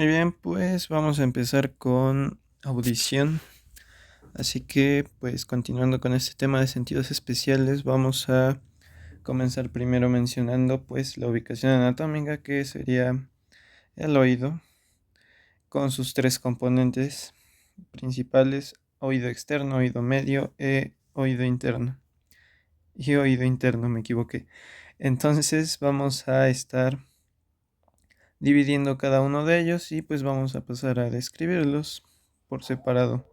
Muy bien, pues vamos a empezar con audición. Así que, pues continuando con este tema de sentidos especiales, vamos a comenzar primero mencionando pues la ubicación anatómica, que sería el oído, con sus tres componentes principales: oído externo, oído medio e oído interno. Y oído interno, me equivoqué. Entonces vamos a estar dividiendo cada uno de ellos y pues vamos a pasar a describirlos por separado.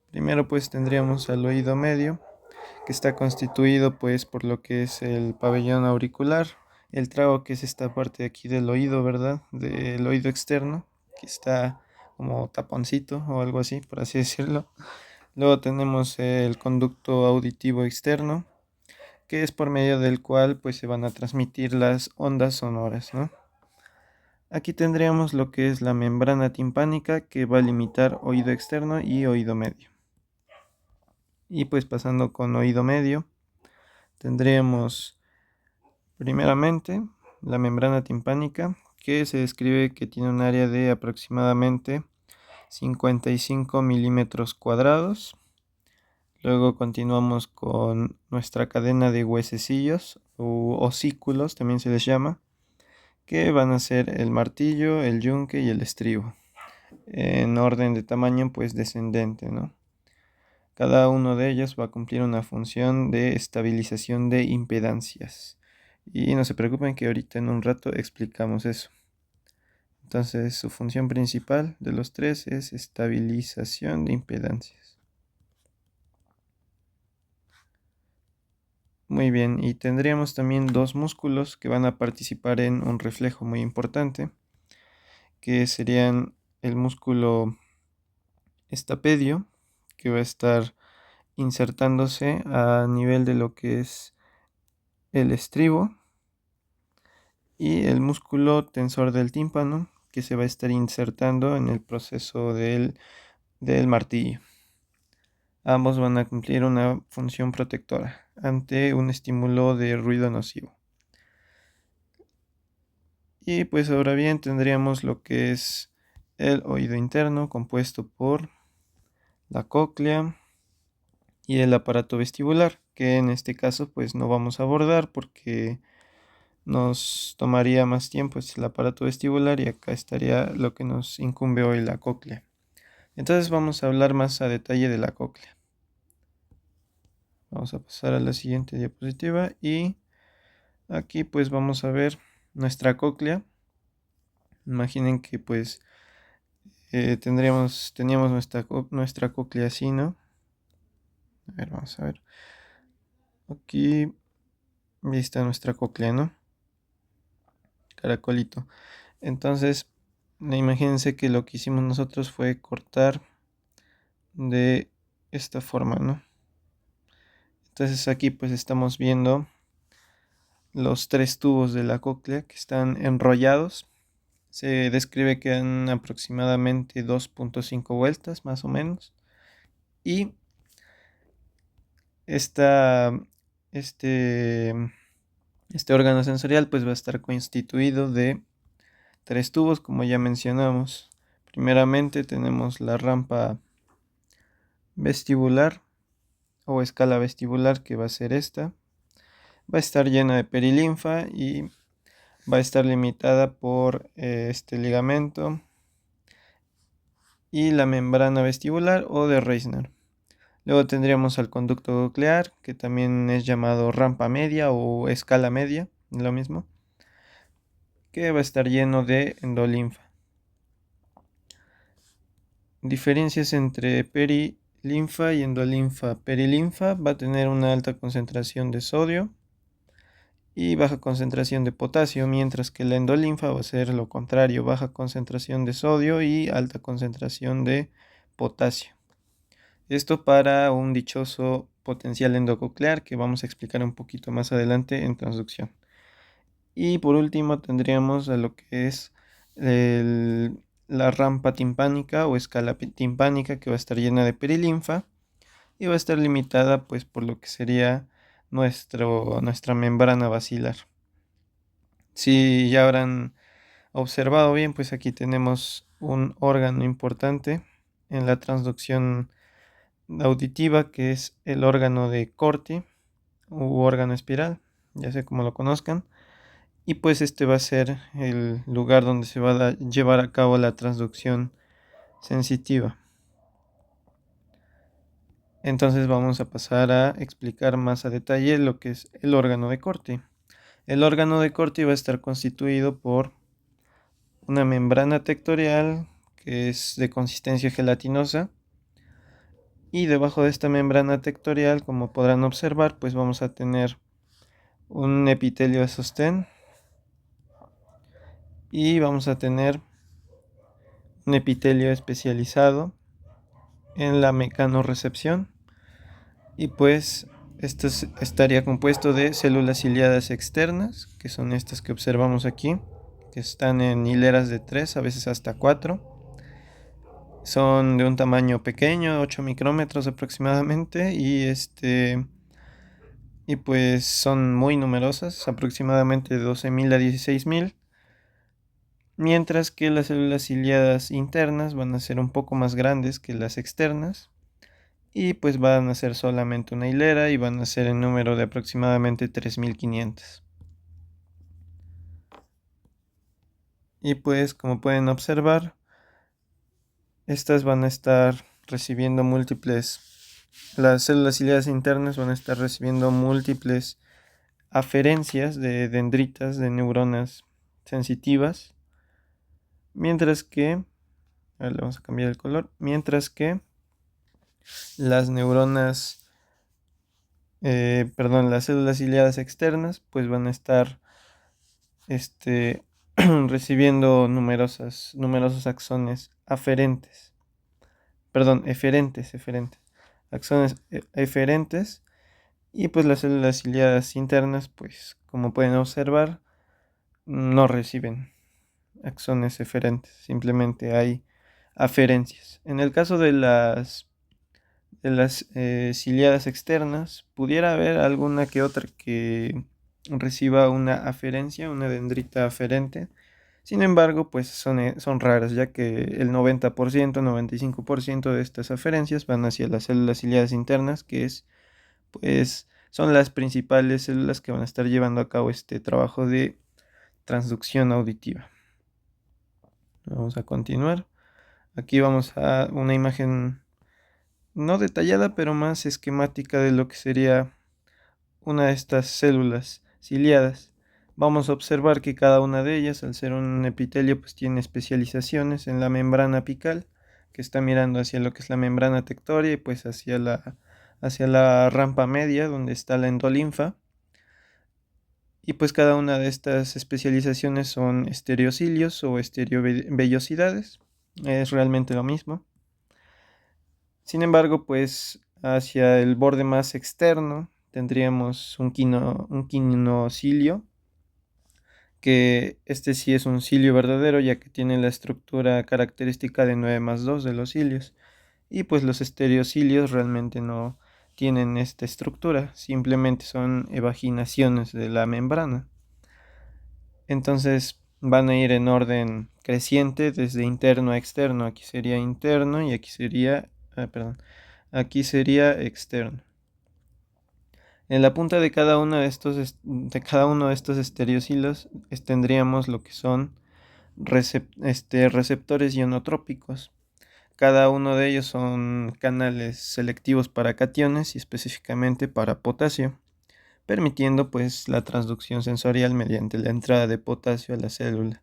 Primero pues tendríamos al oído medio, que está constituido pues por lo que es el pabellón auricular, el trago, que es esta parte de aquí del oído, ¿verdad? Del oído externo, que está como taponcito o algo así, por así decirlo. Luego tenemos el conducto auditivo externo, que es por medio del cual pues se van a transmitir las ondas sonoras, ¿no? Aquí tendríamos lo que es la membrana timpánica, que va a limitar oído externo y oído medio. Y pues pasando con oído medio, tendríamos primeramente la membrana timpánica, que se describe que tiene un área de aproximadamente 55 milímetros cuadrados. Luego continuamos con nuestra cadena de huesecillos u osículos, también se les llama, que van a ser el martillo, el yunque y el estribo, en orden de tamaño pues descendente, ¿no? Cada uno de ellos va a cumplir una función de estabilización de impedancias. Y no se preocupen que ahorita en un rato explicamos eso. Entonces su función principal de los tres es estabilización de impedancias. Muy bien, y tendríamos también dos músculos que van a participar en un reflejo muy importante, que serían el músculo estapedio, que va a estar insertándose a nivel de lo que es el estribo, y el músculo tensor del tímpano, que se va a estar insertando en el proceso del martillo. Ambos van a cumplir una función protectora ante un estímulo de ruido nocivo. Y pues ahora bien tendríamos lo que es el oído interno, compuesto por la cóclea y el aparato vestibular, que en este caso pues no vamos a abordar porque nos tomaría más tiempo. Es el aparato vestibular y acá estaría lo que nos incumbe hoy, la cóclea. Entonces vamos a hablar más a detalle de la cóclea. Vamos a pasar a la siguiente diapositiva y aquí pues vamos a ver nuestra cóclea. Imaginen que pues teníamos nuestra cóclea así, ¿no? A ver, vamos a ver. Aquí está nuestra cóclea, ¿no? Caracolito. Entonces, imagínense que lo que hicimos nosotros fue cortar de esta forma, ¿no? Entonces aquí pues estamos viendo los tres tubos de la cóclea que están enrollados. Se describe que dan aproximadamente 2.5 vueltas más o menos. Y esta, este, este órgano sensorial pues va a estar constituido de tres tubos, como ya mencionamos. Primeramente tenemos la rampa vestibular o escala vestibular, que va a ser esta. Va a estar llena de perilinfa y va a estar limitada por este ligamento y la membrana vestibular o de Reisner. Luego tendríamos al conducto coclear, que también es llamado rampa media o escala media, lo mismo, que va a estar lleno de endolinfa. Diferencias entre perilinfa y endolinfa. Perilinfa va a tener una alta concentración de sodio y baja concentración de potasio, mientras que la endolinfa va a ser lo contrario: baja concentración de sodio y alta concentración de potasio. Esto para un dichoso potencial endococlear, que vamos a explicar un poquito más adelante en transducción. Y por último tendríamos a lo que es la rampa timpánica o escala timpánica, que va a estar llena de perilinfa y va a estar limitada pues por lo que sería nuestra membrana basilar. Si ya habrán observado bien, pues aquí tenemos un órgano importante en la transducción auditiva, que es el órgano de Corti u órgano espiral, ya sea como lo conozcan. Y pues este va a ser el lugar donde se va a llevar a cabo la transducción sensitiva. Entonces vamos a pasar a explicar más a detalle lo que es el órgano de Corti. El órgano de Corti va a estar constituido por una membrana tectorial que es de consistencia gelatinosa, y debajo de esta membrana tectorial, como podrán observar, pues vamos a tener un epitelio de sostén y vamos a tener un epitelio especializado en la mecanorrecepción, y pues esto estaría compuesto de células ciliadas externas, que son estas que observamos aquí, que están en hileras de 3, a veces hasta 4. Son de un tamaño pequeño, 8 micrómetros aproximadamente, y pues son muy numerosas, aproximadamente de 12.000 a 16.000. Mientras que las células ciliadas internas van a ser un poco más grandes que las externas, y pues van a ser solamente una hilera y van a ser en número de aproximadamente 3.500. Y pues como pueden observar, estas van a estar recibiendo las células ciliadas internas van a estar recibiendo múltiples aferencias de dendritas de neuronas sensitivas, mientras que, a ver, le vamos a cambiar el color, mientras que las neuronas, las células ciliadas externas, pues van a estar recibiendo numerosos axones eferentes, axones eferentes, y pues las células ciliadas internas, pues como pueden observar, no reciben axones eferentes, simplemente hay aferencias. En el caso de las ciliadas externas, pudiera haber alguna que otra que reciba una aferencia, una dendrita aferente. Sin embargo, pues son raras, ya que el 90%, 95% de estas aferencias van hacia las células ciliadas internas, pues, son las principales células que van a estar llevando a cabo este trabajo de transducción auditiva. Vamos a continuar. Aquí vamos a una imagen no detallada, pero más esquemática de lo que sería una de estas células ciliadas. Vamos a observar que cada una de ellas, al ser un epitelio, pues tiene especializaciones en la membrana apical, que está mirando hacia lo que es la membrana tectoria, y pues hacia la rampa media, donde está la endolinfa. Y pues cada una de estas especializaciones son estereocilios o estereovellosidades. Es realmente lo mismo. Sin embargo, pues hacia el borde más externo tendríamos un quinocilio, que este sí es un cilio verdadero, ya que tiene la estructura característica de 9+2 de los cilios. Y pues los estereocilios realmente no tienen esta estructura, simplemente son evaginaciones de la membrana. Entonces van a ir en orden creciente desde interno a externo. Aquí sería interno y aquí sería externo. En la punta de cada uno de estos estereocilos tendríamos lo que son receptores ionotrópicos. Cada uno de ellos son canales selectivos para cationes y específicamente para potasio, permitiendo pues la transducción sensorial mediante la entrada de potasio a la célula.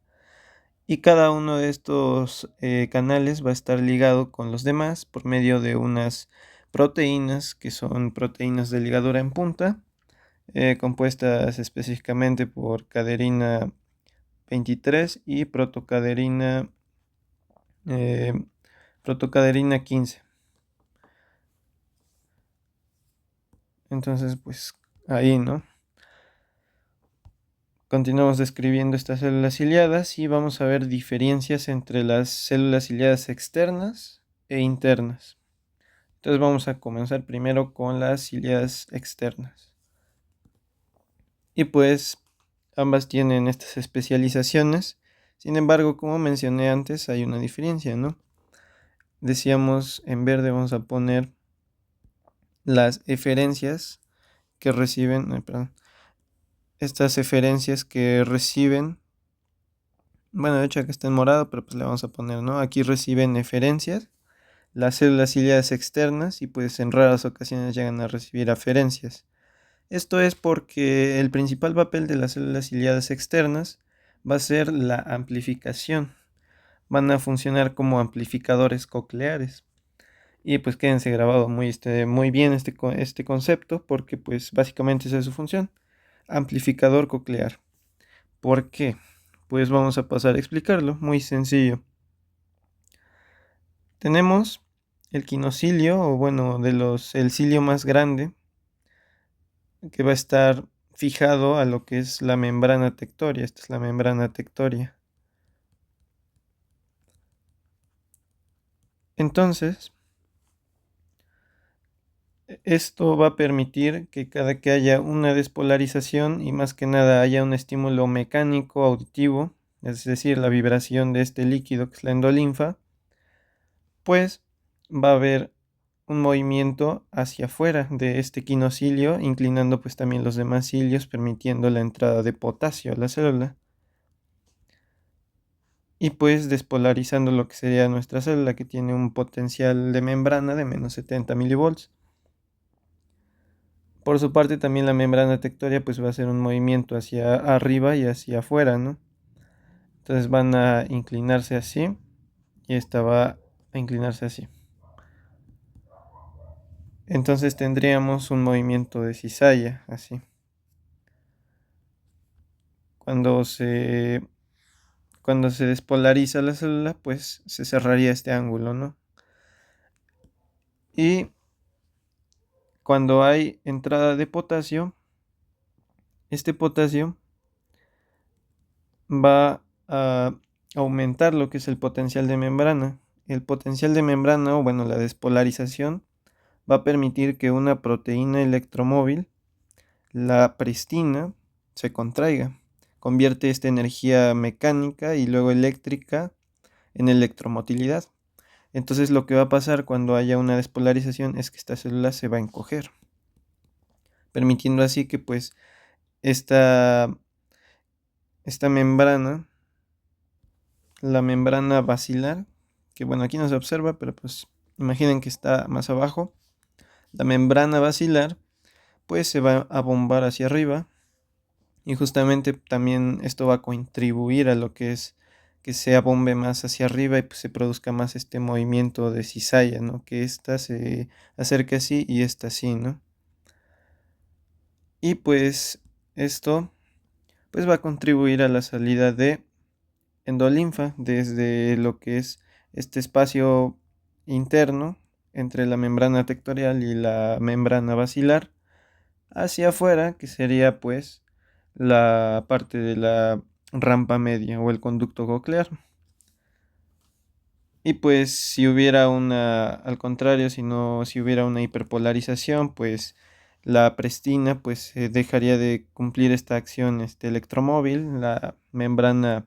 Y cada uno de estos canales va a estar ligado con los demás por medio de unas proteínas, que son proteínas de ligadura en punta, compuestas específicamente por caderina 23 y protocaderina 15. Entonces, pues ahí, ¿no? Continuamos describiendo estas células ciliadas y vamos a ver diferencias entre las células ciliadas externas e internas. Entonces vamos a comenzar primero con las ciliadas externas. Y pues ambas tienen estas especializaciones Sin embargo, como mencioné antes, hay una diferencia, ¿no? Decíamos, en verde vamos a poner las eferencias que reciben, perdón, estas eferencias que reciben, bueno, de hecho acá está en morado, pero pues le vamos a poner, ¿no? Aquí reciben eferencias las células ciliadas externas y pues en raras ocasiones llegan a recibir aferencias. Esto es porque el principal papel de las células ciliadas externas va a ser la amplificación. Van a funcionar como amplificadores cocleares. Y pues quédense grabado muy bien este concepto porque pues básicamente esa es su función. Amplificador coclear. ¿Por qué? Pues vamos a pasar a explicarlo. Muy sencillo. Tenemos el quinocilio, o bueno, el cilio más grande, que va a estar fijado a lo que es la membrana tectoria. Esta es la membrana tectoria. Entonces, esto va a permitir que cada que haya una despolarización y más que nada haya un estímulo mecánico auditivo, es decir, la vibración de este líquido que es la endolinfa, pues va a haber un movimiento hacia afuera de este quinocilio, inclinando pues también los demás cilios, permitiendo la entrada de potasio a la célula. Y pues despolarizando lo que sería nuestra célula, que tiene un potencial de membrana de menos 70 milivolts. Por su parte también la membrana tectoria pues va a hacer un movimiento hacia arriba y hacia afuera, ¿no? Entonces van a inclinarse así y esta va a inclinarse así. Entonces tendríamos un movimiento de cizalla, así. Cuando se, cuando se despolariza la célula, pues se cerraría este ángulo, ¿no? Y cuando hay entrada de potasio, este potasio va a aumentar lo que es el potencial de membrana. El potencial de membrana, o bueno, la despolarización, va a permitir que una proteína electromóvil, la prestina, se contraiga. Convierte esta energía mecánica y luego eléctrica en electromotilidad. Entonces lo que va a pasar cuando haya una despolarización es que esta célula se va a encoger, permitiendo así que pues esta, esta membrana, la membrana basilar, que bueno, aquí no se observa, pero pues imaginen que está más abajo, la membrana basilar pues se va a bombar hacia arriba y justamente también esto va a contribuir a lo que es que se abombe más hacia arriba y pues se produzca más este movimiento de cizalla, ¿no? Que esta se acerque así y esta así, ¿no? Y pues esto pues va a contribuir a la salida de endolinfa desde lo que es este espacio interno entre la membrana tectorial y la membrana basilar hacia afuera, que sería pues la parte de la rampa media o el conducto coclear. Y pues si hubiera al contrario, si hubiera una hiperpolarización, pues la prestina pues dejaría de cumplir esta acción electromóvil, la membrana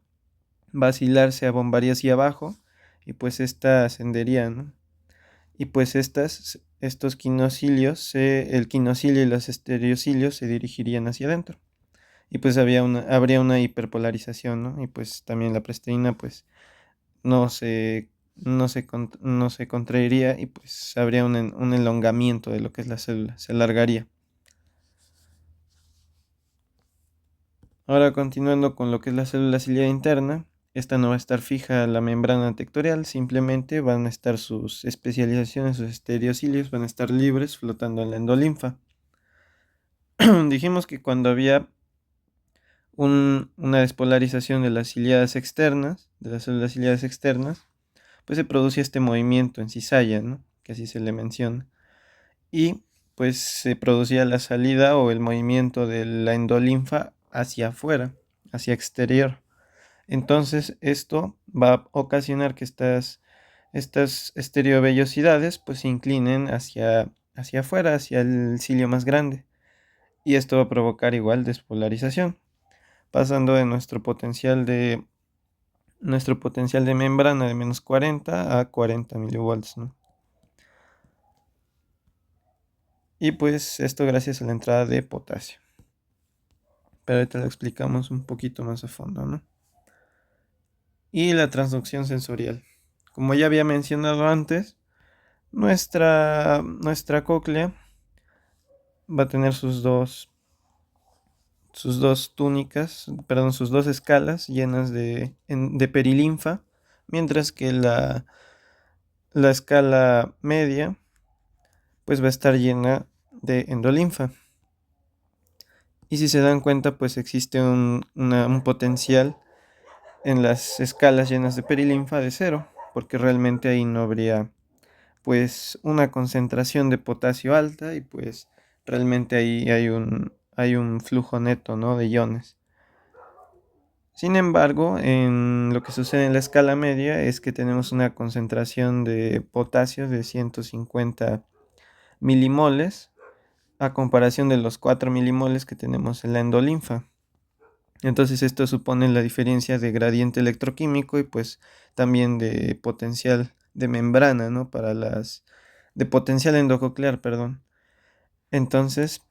basilar se abombaría hacia abajo y pues esta ascendería, ¿no? Y pues estos quinocilios, el quinocilio y los estereocilios se dirigirían hacia adentro. Y pues habría una hiperpolarización, ¿no? Y pues también la prestina pues no se, no se contraería y pues habría un elongamiento de lo que es la célula, se alargaría. Ahora continuando con lo que es la célula ciliada interna, esta no va a estar fija a la membrana tectorial, simplemente van a estar sus especializaciones, sus estereocilios van a estar libres flotando en la endolinfa. Dijimos que cuando había una despolarización de las ciliadas externas, de las células ciliadas externas, pues se produce este movimiento en cizalla, ¿no? Que así se le menciona. Y pues se producía la salida o el movimiento de la endolinfa hacia afuera, hacia exterior. Entonces esto va a ocasionar que estas estereovellosidades pues se inclinen hacia afuera, hacia el cilio más grande. Y esto va a provocar igual despolarización, pasando de nuestro potencial nuestro potencial de membrana de menos 40 a 40 milivolts, ¿no? Y pues esto gracias a la entrada de potasio. Pero ahorita lo explicamos un poquito más a fondo, ¿no? Y la transducción sensorial. Como ya había mencionado antes, nuestra cóclea va a tener sus dos túnicas, perdón, sus dos escalas llenas de perilinfa, mientras que la escala media pues va a estar llena de endolinfa. Y si se dan cuenta, pues existe un potencial en las escalas llenas de perilinfa de cero, porque realmente ahí no habría pues una concentración de potasio alta y pues realmente ahí hay un flujo neto, ¿no?, de iones. Sin embargo, en lo que sucede en la escala media es que tenemos una concentración de potasio de 150 milimoles a comparación de los 4 milimoles que tenemos en la endolinfa. Entonces esto supone la diferencia de gradiente electroquímico y pues también de potencial de membrana, ¿no? De potencial endococlear, perdón. Entonces,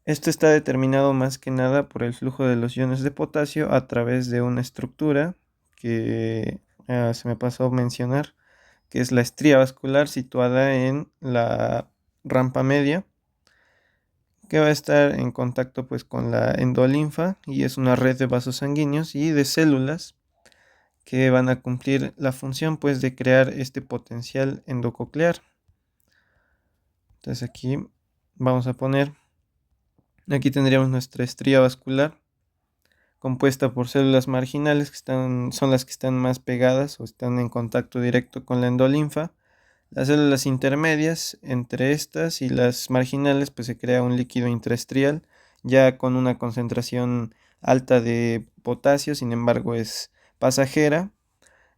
esto está determinado más que nada por el flujo de los iones de potasio a través de una estructura que se me pasó a mencionar, que es la estría vascular situada en la rampa media, que va a estar en contacto pues con la endolinfa y es una red de vasos sanguíneos y de células que van a cumplir la función pues de crear este potencial endococlear. Entonces aquí tendríamos nuestra estría vascular compuesta por células marginales son las que están más pegadas o están en contacto directo con la endolinfa. Las células intermedias entre estas y las marginales pues se crea un líquido intraestrial ya con una concentración alta de potasio, sin embargo es pasajera.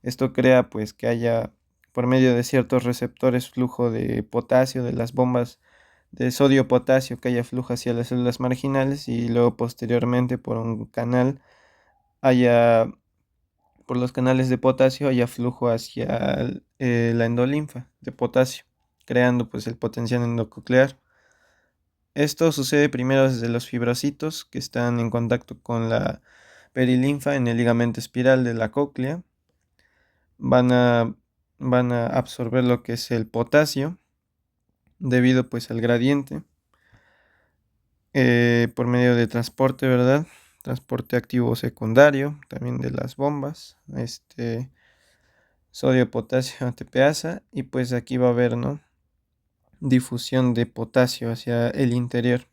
Esto crea pues que haya por medio de ciertos receptores flujo de potasio de las bombas de sodio-potasio, que haya flujo hacia las células marginales y luego posteriormente haya por los canales de potasio haya flujo hacia la endolinfa de potasio, creando pues el potencial endococlear. Esto sucede primero desde los fibrocitos que están en contacto con la perilinfa en el ligamento espiral de la cóclea. Van a, van a absorber lo que es el potasio debido pues al gradiente por medio de transporte, ¿verdad? Transporte activo secundario, también de las bombas, sodio, potasio, ATPasa, y pues aquí va a haber, ¿no?, difusión de potasio hacia el interior.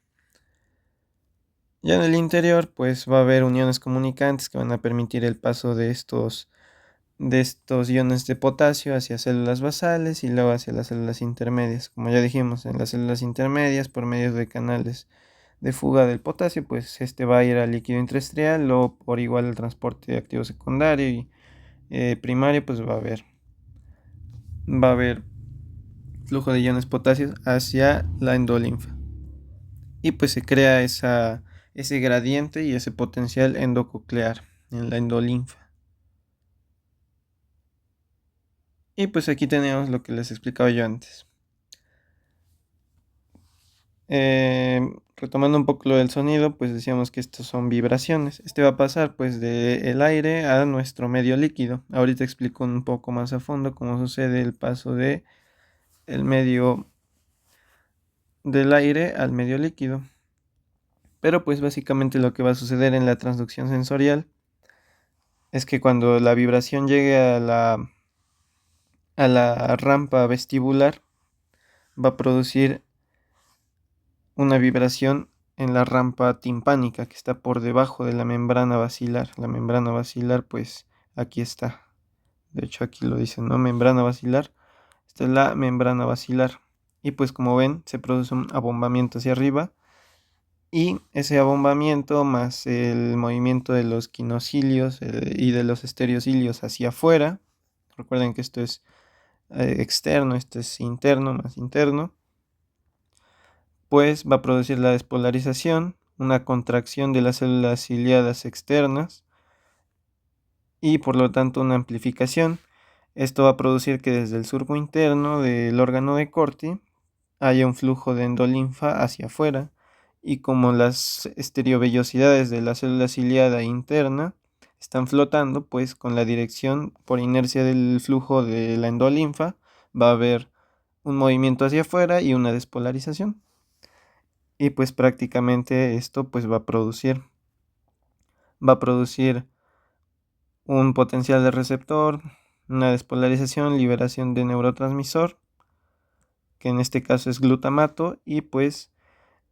Ya en el interior, pues va a haber uniones comunicantes que van a permitir el paso de estos iones de potasio hacia células basales y luego hacia las células intermedias. Como ya dijimos, en las células intermedias, por medio de canales de fuga del potasio, pues este va a ir al líquido intraestrial o por igual al transporte activo secundario y primario, pues va a haber flujo de iones potasios hacia la endolinfa. Y pues se crea ese gradiente y ese potencial endococlear en la endolinfa. Y pues aquí tenemos lo que les explicaba yo antes. Retomando un poco lo del sonido, pues decíamos que estos son vibraciones. Este va a pasar pues del aire a nuestro medio líquido. Ahorita explico un poco más a fondo cómo sucede el paso de el medio del aire al medio líquido. Pero pues básicamente lo que va a suceder en la transducción sensorial es que cuando la vibración llegue a la rampa vestibular, va a producir una vibración en la rampa timpánica que está por debajo de la membrana basilar. La membrana basilar, pues aquí está. De hecho, aquí lo dice, ¿no? Membrana basilar. Esta es la membrana basilar. Y pues como ven, se produce un abombamiento hacia arriba. Y ese abombamiento más el movimiento de los quinocilios y de los estereocilios hacia afuera. Recuerden que esto es externo, esto es interno más interno, pues va a producir la despolarización, una contracción de las células ciliadas externas y por lo tanto una amplificación. Esto va a producir que desde el surco interno del órgano de Corti haya un flujo de endolinfa hacia afuera, y como las estereovellosidades de la célula ciliada interna están flotando, pues con la dirección por inercia del flujo de la endolinfa va a haber un movimiento hacia afuera y una despolarización. Y pues prácticamente esto pues va a producir un potencial de receptor, una despolarización, liberación de neurotransmisor, que en este caso es glutamato, y pues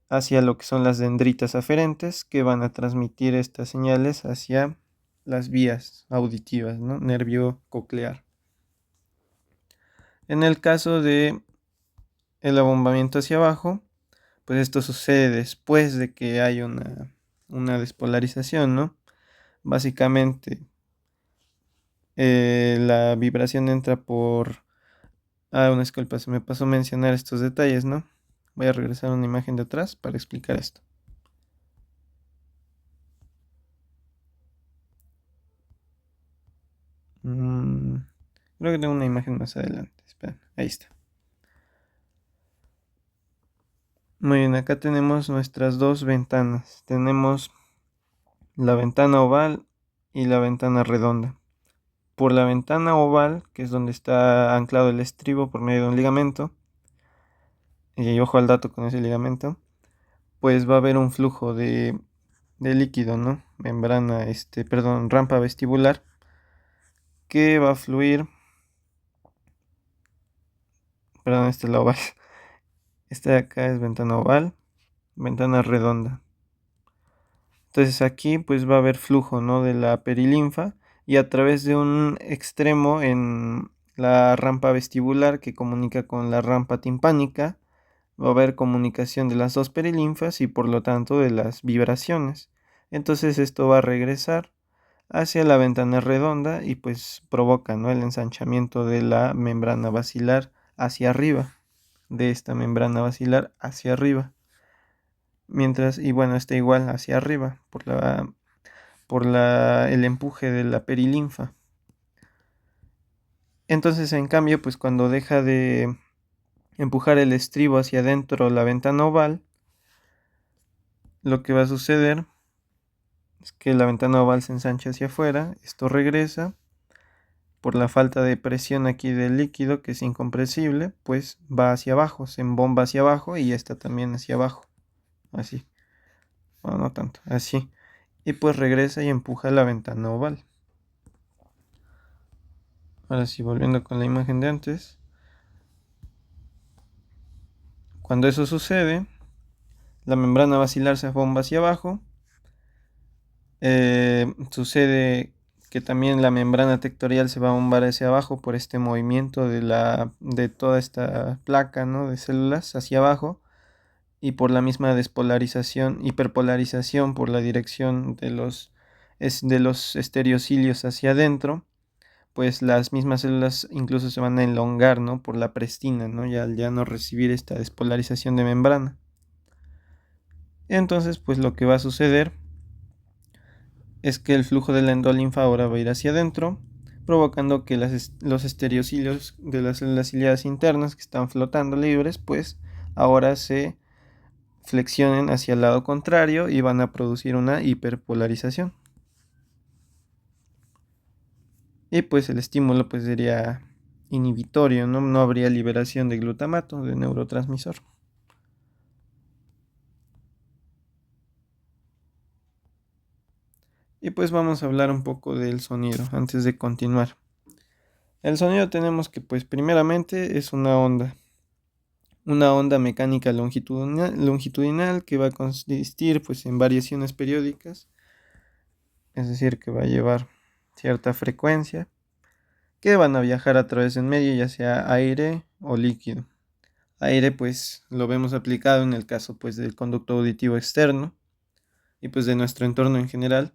hacia lo que son las dendritas aferentes, que van a transmitir estas señales hacia las vías auditivas, ¿no? Nervio coclear. En el caso de el abombamiento hacia abajo, pues esto sucede después de que hay una despolarización, ¿no? Básicamente, la vibración entra por... una disculpa, se me pasó mencionar estos detalles, ¿no? Voy a regresar a una imagen de atrás para explicar esto. Creo que tengo una imagen más adelante. Espera, ahí está. Muy bien, acá tenemos nuestras dos ventanas. Tenemos la ventana oval y la ventana redonda. Por la ventana oval, que es donde está anclado el estribo por medio de un ligamento, y ojo al dato con ese ligamento, pues va a haber un flujo de líquido, ¿no? Membrana, rampa vestibular, que va a fluir, perdón, esta es la oval. Esta de acá es ventana oval, ventana redonda. Entonces aquí pues va a haber flujo, ¿no? De la perilinfa, y a través de un extremo en la rampa vestibular que comunica con la rampa timpánica, va a haber comunicación de las dos perilinfas y por lo tanto de las vibraciones. Entonces esto va a regresar hacia la ventana redonda y pues provoca, ¿no? El ensanchamiento de la membrana basilar hacia arriba, de esta membrana basilar hacia arriba. Mientras, y bueno, está igual hacia arriba el empuje de la perilinfa. Entonces, en cambio, pues cuando deja de empujar el estribo hacia adentro la ventana oval, lo que va a suceder es que la ventana oval se ensancha hacia afuera, esto regresa por la falta de presión aquí del líquido, que es incompresible, pues va hacia abajo, se embomba hacia abajo y esta también hacia abajo, así, bueno, no tanto, así, y pues regresa y empuja la ventana oval. Ahora sí, volviendo con la imagen de antes, cuando eso sucede, la membrana basilar se bomba hacia abajo. Sucede que también la membrana tectorial se va a bombar hacia abajo por este movimiento de toda esta placa, ¿no? De células hacia abajo, y por la misma despolarización, hiperpolarización por la dirección de los estereocilios hacia adentro, pues las mismas células incluso se van a elongar, ¿no? Por la prestina, ¿no? Ya no recibir esta despolarización de membrana. Entonces, pues lo que va a suceder es que el flujo de la endolinfa ahora va a ir hacia adentro, provocando que los estereocilios de las células ciliadas internas que están flotando libres, pues ahora se flexionen hacia el lado contrario y van a producir una hiperpolarización. Y pues el estímulo pues sería inhibitorio, no habría liberación de glutamato, de neurotransmisor. Y pues vamos a hablar un poco del sonido antes de continuar. El sonido tenemos que pues primeramente es una onda mecánica longitudinal que va a consistir pues en variaciones periódicas, es decir, que va a llevar cierta frecuencia, que van a viajar a través del medio, ya sea aire o líquido. Aire pues lo vemos aplicado en el caso pues del conducto auditivo externo y pues de nuestro entorno en general,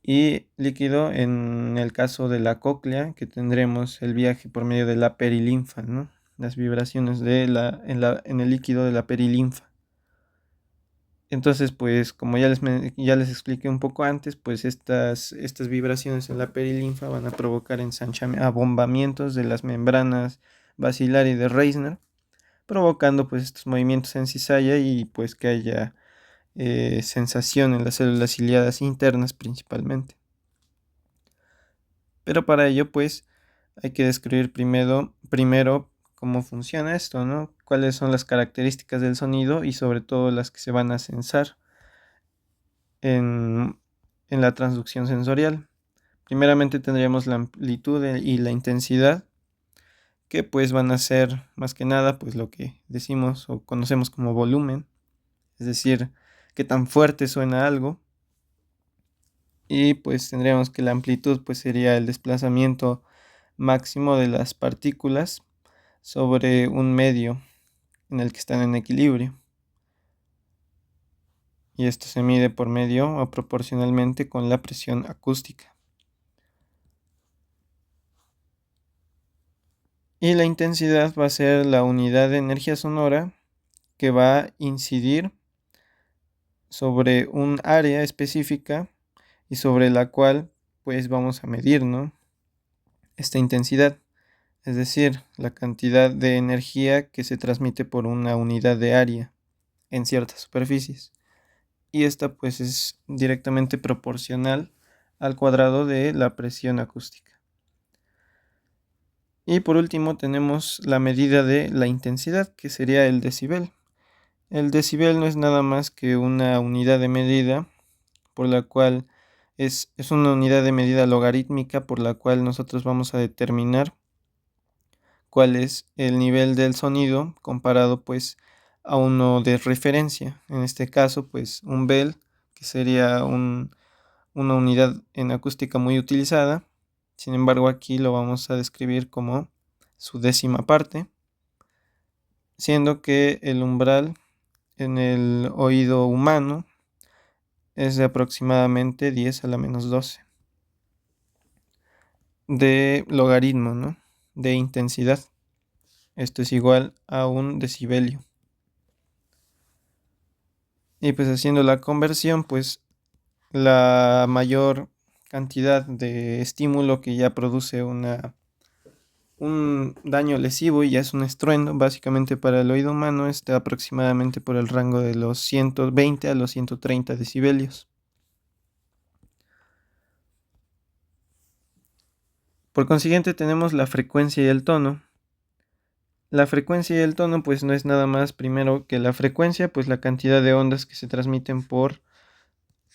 y líquido en el caso de la cóclea, que tendremos el viaje por medio de la perilinfa, ¿no? Las vibraciones en el líquido de la perilinfa. Entonces, pues como ya les expliqué un poco antes, pues estas vibraciones en la perilinfa van a provocar abombamientos de las membranas basilar y de Reisner, provocando pues estos movimientos en cizalla y pues que haya sensación en las células ciliadas internas principalmente. Pero para ello pues hay que describir primero cómo funciona esto, ¿no? Cuáles son las características del sonido y sobre todo las que se van a censar en, en la transducción sensorial. Primeramente tendríamos la amplitud y la intensidad, que pues van a ser más que nada pues lo que decimos o conocemos como volumen, es decir, qué tan fuerte suena algo. Y pues tendríamos que la amplitud pues sería el desplazamiento máximo de las partículas sobre un medio en el que están en equilibrio. Y esto se mide por medio o proporcionalmente con la presión acústica. Y la intensidad va a ser la unidad de energía sonora que va a incidir sobre un área específica y sobre la cual pues vamos a medir, ¿no?, esta intensidad, es decir, la cantidad de energía que se transmite por una unidad de área en ciertas superficies. Y esta pues es directamente proporcional al cuadrado de la presión acústica. Y por último tenemos la medida de la intensidad, que sería el decibel. El decibel no es nada más que una unidad de medida por la cual es una unidad de medida logarítmica por la cual nosotros vamos a determinar cuál es el nivel del sonido comparado pues a uno de referencia. En este caso pues un bel, que sería una unidad en acústica muy utilizada. Sin embargo aquí lo vamos a describir como su décima parte, siendo que el umbral en el oído humano es de aproximadamente 10 a la menos 12 de logaritmo, ¿no?, de intensidad. Esto es igual a un decibelio. Y pues haciendo la conversión, pues la mayor cantidad de estímulo que ya produce un daño lesivo y ya es un estruendo, básicamente para el oído humano está aproximadamente por el rango de los 120 a los 130 decibelios. Por consiguiente tenemos la frecuencia y el tono. La frecuencia y el tono pues no es nada más primero que la frecuencia, pues la cantidad de ondas que se transmiten por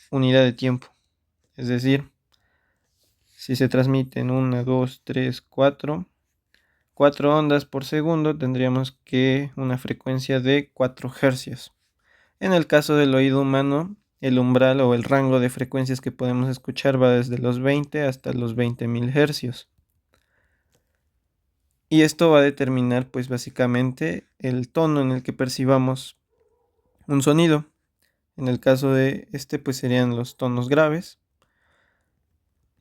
unidad de tiempo. Es decir, si se transmiten 1, 2, 3, 4 ondas por segundo, tendríamos que una frecuencia de 4 Hz. En el caso del oído humano, el umbral o el rango de frecuencias que podemos escuchar va desde los 20 hasta los 20.000 Hz. Y esto va a determinar pues básicamente el tono en el que percibamos un sonido. En el caso de este pues serían los tonos graves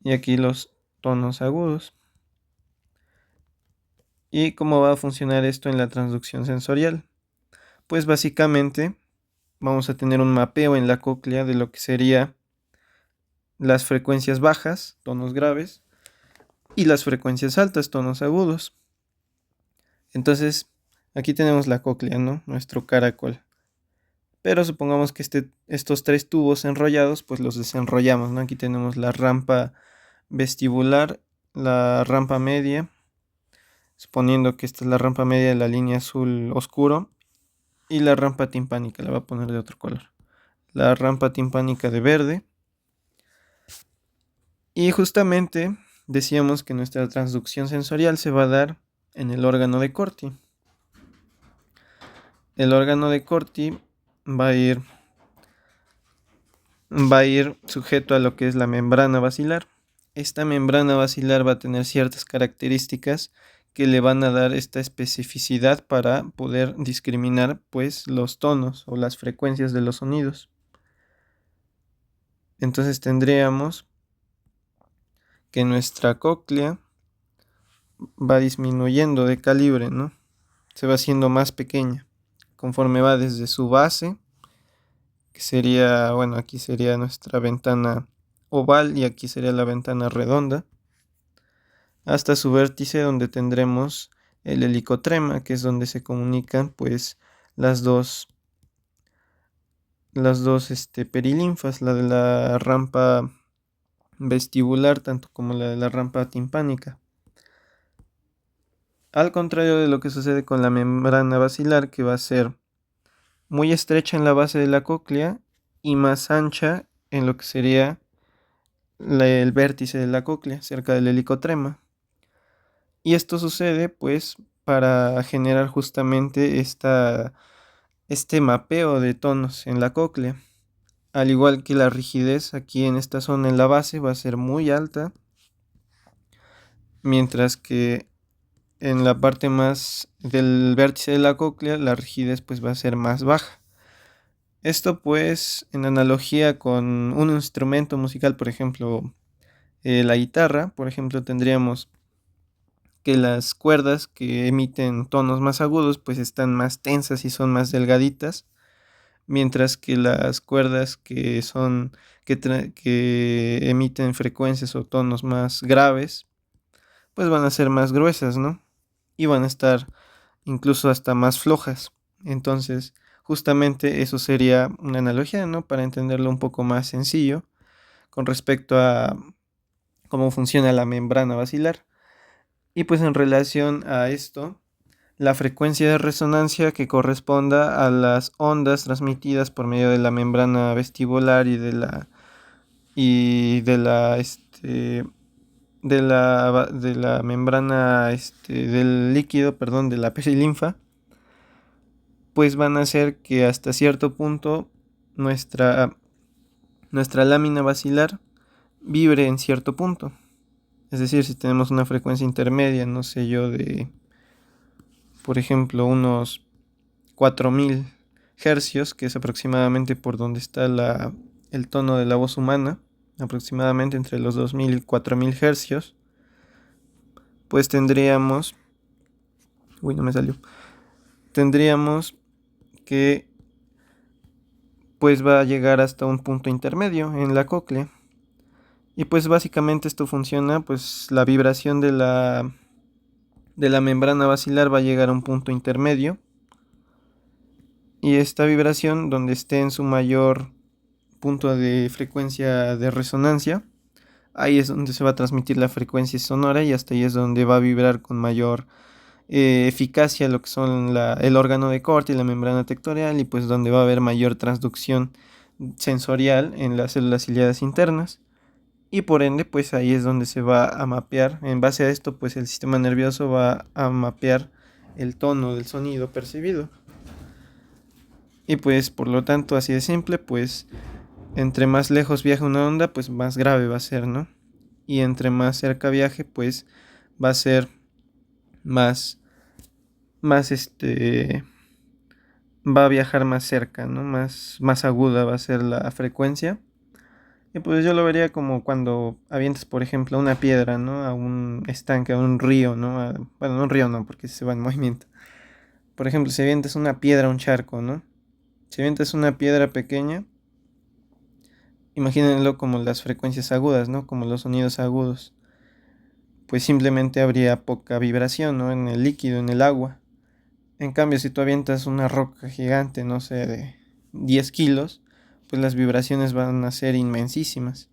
y aquí los tonos agudos. ¿Y cómo va a funcionar esto en la transducción sensorial? Pues básicamente vamos a tener un mapeo en la cóclea de lo que sería las frecuencias bajas, tonos graves, y las frecuencias altas, tonos agudos. Entonces, aquí tenemos la cóclea, ¿no?, nuestro caracol. Pero supongamos que estos tres tubos enrollados, pues los desenrollamos, ¿no? Aquí tenemos la rampa vestibular, la rampa media, suponiendo que esta es la rampa media de la línea azul oscuro, y la rampa timpánica, la voy a poner de otro color. La rampa timpánica de verde. Y justamente decíamos que nuestra transducción sensorial se va a dar en el órgano de Corti. El órgano de Corti va a ir sujeto a lo que es la membrana basilar. Esta membrana basilar va a tener ciertas características que le van a dar esta especificidad para poder discriminar pues los tonos o las frecuencias de los sonidos. Entonces tendríamos que nuestra cóclea va disminuyendo de calibre, ¿no? Se va haciendo más pequeña conforme va desde su base, que sería, bueno, aquí sería nuestra ventana oval y aquí sería la ventana redonda, hasta su vértice donde tendremos el helicotrema, que es donde se comunican pues las dos, perilinfas, la de la rampa vestibular, tanto como la de la rampa timpánica. Al contrario de lo que sucede con la membrana basilar, que va a ser muy estrecha en la base de la cóclea y más ancha en lo que sería el vértice de la cóclea, cerca del helicotrema. Y esto sucede pues para generar justamente este mapeo de tonos en la cóclea. Al igual que la rigidez aquí en esta zona en la base va a ser muy alta, mientras que en la parte más del vértice de la cóclea la rigidez pues va a ser más baja. Esto pues en analogía con un instrumento musical, por ejemplo la guitarra, por ejemplo, tendríamos que las cuerdas que emiten tonos más agudos pues están más tensas y son más delgaditas, mientras que las cuerdas que son que emiten frecuencias o tonos más graves pues van a ser más gruesas, ¿no? Y van a estar incluso hasta más flojas. Entonces, justamente eso sería una analogía, ¿no? Para entenderlo un poco más sencillo con respecto a cómo funciona la membrana basilar. Y pues en relación a esto, la frecuencia de resonancia que corresponda a las ondas transmitidas por medio de la membrana vestibular de la membrana del líquido, perdón, de la perilinfa, pues van a hacer que hasta cierto punto nuestra lámina basilar vibre en cierto punto. Es decir, si tenemos una frecuencia intermedia, no sé yo, de por ejemplo unos 4000 hercios, que es aproximadamente por donde está el tono de la voz humana, aproximadamente entre los 2000 y 4000 hercios, pues tendríamos que pues va a llegar hasta un punto intermedio en la cóclea. Y pues básicamente esto funciona, pues la vibración de la membrana basilar va a llegar a un punto intermedio. Y esta vibración, donde esté en su mayor punto de frecuencia de resonancia, ahí es donde se va a transmitir la frecuencia sonora y hasta ahí es donde va a vibrar con mayor eficacia lo que son el órgano de corte y la membrana tectorial, y pues donde va a haber mayor transducción sensorial en las células ciliadas internas. Y por ende pues ahí es donde se va a mapear, en base a esto pues el sistema nervioso va a mapear el tono del sonido percibido. Y pues por lo tanto, así de simple, pues entre más lejos viaje una onda, pues más grave va a ser, ¿no? Y entre más cerca viaje, pues va a ser más, más va a viajar más cerca, ¿no? Más aguda va a ser la frecuencia. Y pues yo lo vería como cuando avientas, por ejemplo, una piedra, ¿no? A un estanque, a un río, ¿no? Bueno, no un río no, porque se va en movimiento. Por ejemplo, si avientas una piedra a un charco, ¿no? Si avientas una piedra pequeña, imagínenlo como las frecuencias agudas, ¿no? Como los sonidos agudos. Pues simplemente habría poca vibración, ¿no? En el líquido, en el agua. En cambio, si tú avientas una roca gigante, no sé, de 10 kilos, pues las vibraciones van a ser inmensísimas.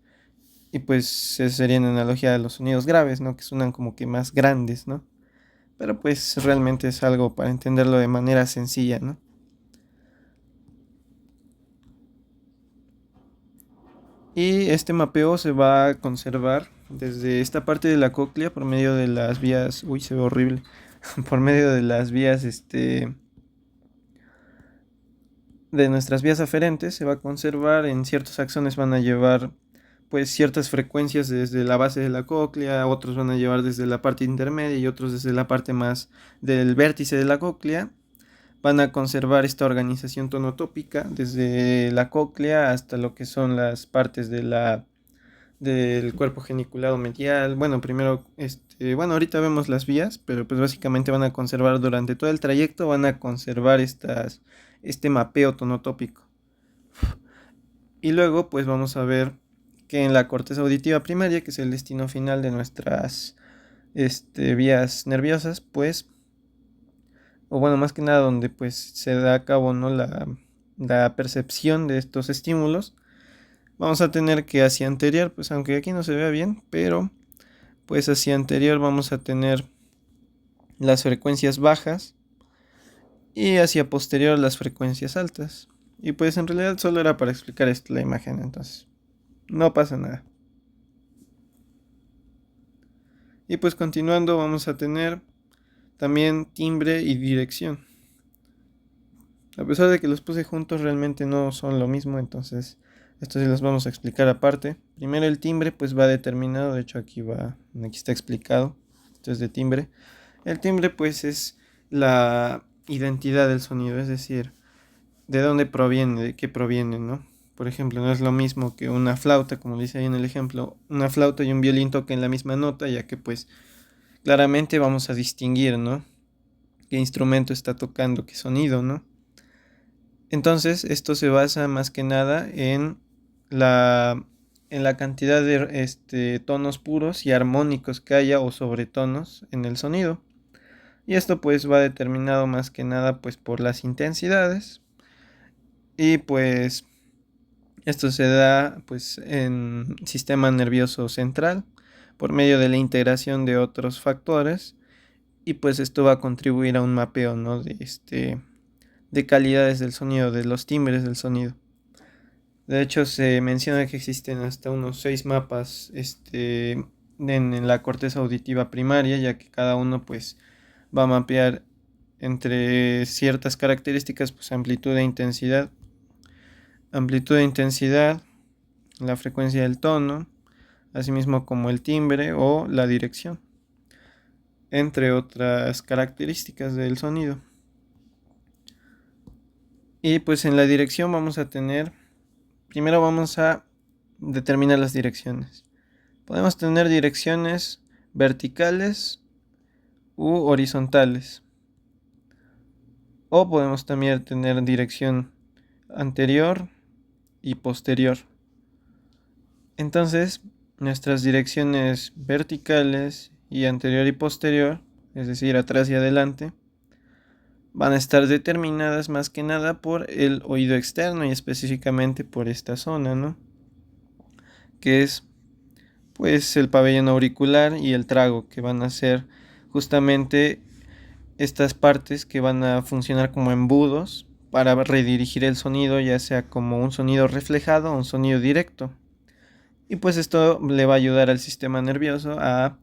Y pues esa sería en analogía de los sonidos graves, ¿no? Que suenan como que más grandes, ¿no? Pero pues realmente es algo para entenderlo de manera sencilla, ¿no? Y este mapeo se va a conservar desde esta parte de la cóclea por medio de las vías, uy, se ve horrible, por medio de las vías, de nuestras vías aferentes, se va a conservar. En ciertos axones van a llevar pues ciertas frecuencias desde la base de la cóclea, otros van a llevar desde la parte intermedia y otros desde la parte más del vértice de la cóclea. Van a conservar esta organización tonotópica desde la cóclea hasta lo que son las partes del cuerpo geniculado medial. Bueno, primero, ahorita vemos las vías, pero pues básicamente van a conservar durante todo el trayecto, van a conservar este mapeo tonotópico. Y luego pues vamos a ver que en la corteza auditiva primaria, que es el destino final de nuestras vías nerviosas, pues, o bueno, más que nada donde pues se da a cabo, ¿no? la percepción de estos estímulos, vamos a tener que hacia anterior, pues aunque aquí no se vea bien, pero pues hacia anterior vamos a tener las frecuencias bajas y hacia posterior las frecuencias altas. Y pues en realidad solo era para explicar esto la imagen, entonces no pasa nada. Y pues continuando vamos a tener también timbre y dirección. A pesar de que los puse juntos, realmente no son lo mismo, entonces estos sí los vamos a explicar aparte. Primero el timbre pues va determinado, de hecho aquí está explicado, esto es de timbre. El timbre pues es la identidad del sonido, es decir, de dónde proviene, de qué proviene, ¿no? Por ejemplo, no es lo mismo que una flauta, como dice ahí en el ejemplo, una flauta y un violín toquen la misma nota, ya que pues claramente vamos a distinguir, ¿no? Qué instrumento está tocando, qué sonido, ¿no? Entonces, esto se basa más que nada la, en la cantidad de tonos puros y armónicos que haya o sobretonos en el sonido. Y esto pues va determinado más que nada pues por las intensidades. Y pues esto se da pues en sistema nervioso central por medio de la integración de otros factores. Y pues esto va a contribuir a un mapeo, ¿no? de calidades del sonido, de los timbres del sonido. De hecho, se menciona que existen hasta unos 6 mapas en la corteza auditiva primaria, ya que cada uno pues va a mapear entre ciertas características, pues amplitud e intensidad, la frecuencia del tono, asimismo como el timbre o la dirección, entre otras características del sonido. Y pues en la dirección primero vamos a determinar las direcciones. Podemos tener direcciones verticales u horizontales. O podemos también tener dirección anterior y posterior. Entonces, nuestras direcciones verticales y anterior y posterior, es decir, atrás y adelante, van a estar determinadas más que nada por el oído externo y específicamente por esta zona, ¿no? Que es pues el pabellón auricular y el trago, que van a ser justamente estas partes que van a funcionar como embudos para redirigir el sonido, ya sea como un sonido reflejado o un sonido directo. Y pues esto le va a ayudar al sistema nervioso a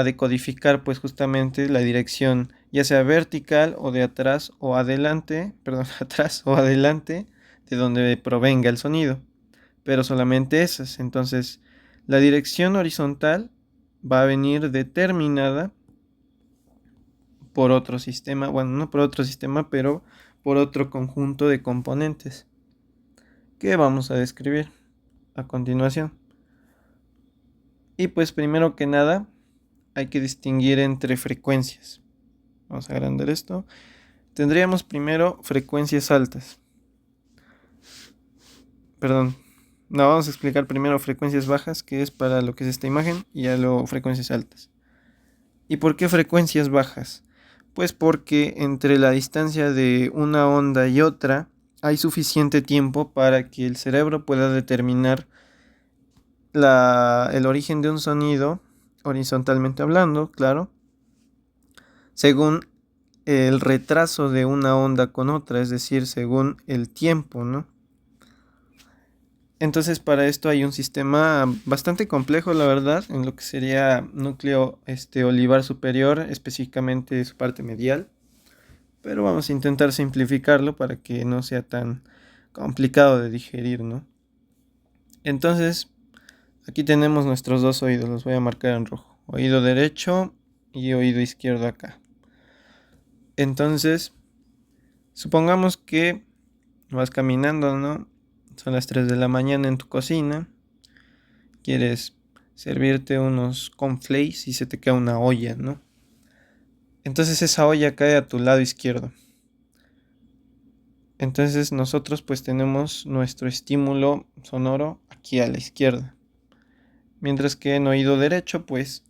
decodificar pues justamente la dirección, ya sea vertical o de atrás o adelante, perdón, atrás o adelante, de donde provenga el sonido, pero solamente esas. Entonces, la dirección horizontal va a venir determinada por otro sistema, bueno, no por otro sistema, pero por otro conjunto de componentes que vamos a describir a continuación. Y pues primero que nada hay que distinguir entre frecuencias. Vamos a agrandar esto. Tendríamos primero frecuencias altas. Perdón. No, vamos a explicar primero frecuencias bajas, que es para lo que es esta imagen, y ya luego frecuencias altas. ¿Y por qué frecuencias bajas? Pues porque entre la distancia de una onda y otra hay suficiente tiempo para que el cerebro pueda determinar el origen de un sonido, horizontalmente hablando, claro, según el retraso de una onda con otra, es decir, según el tiempo, ¿no? Entonces para esto hay un sistema bastante complejo, la verdad, en lo que sería núcleo olivar superior, específicamente su parte medial. Pero vamos a intentar simplificarlo para que no sea tan complicado de digerir, ¿no? Entonces, aquí tenemos nuestros dos oídos, los voy a marcar en rojo. Oído derecho y oído izquierdo acá. Entonces, supongamos que vas caminando, ¿no? Son las 3 de la mañana en tu cocina. Quieres servirte unos cornflakes y se te queda una olla, ¿no? Entonces esa olla cae a tu lado izquierdo. Entonces nosotros pues tenemos nuestro estímulo sonoro aquí a la izquierda. Mientras que en oído derecho pues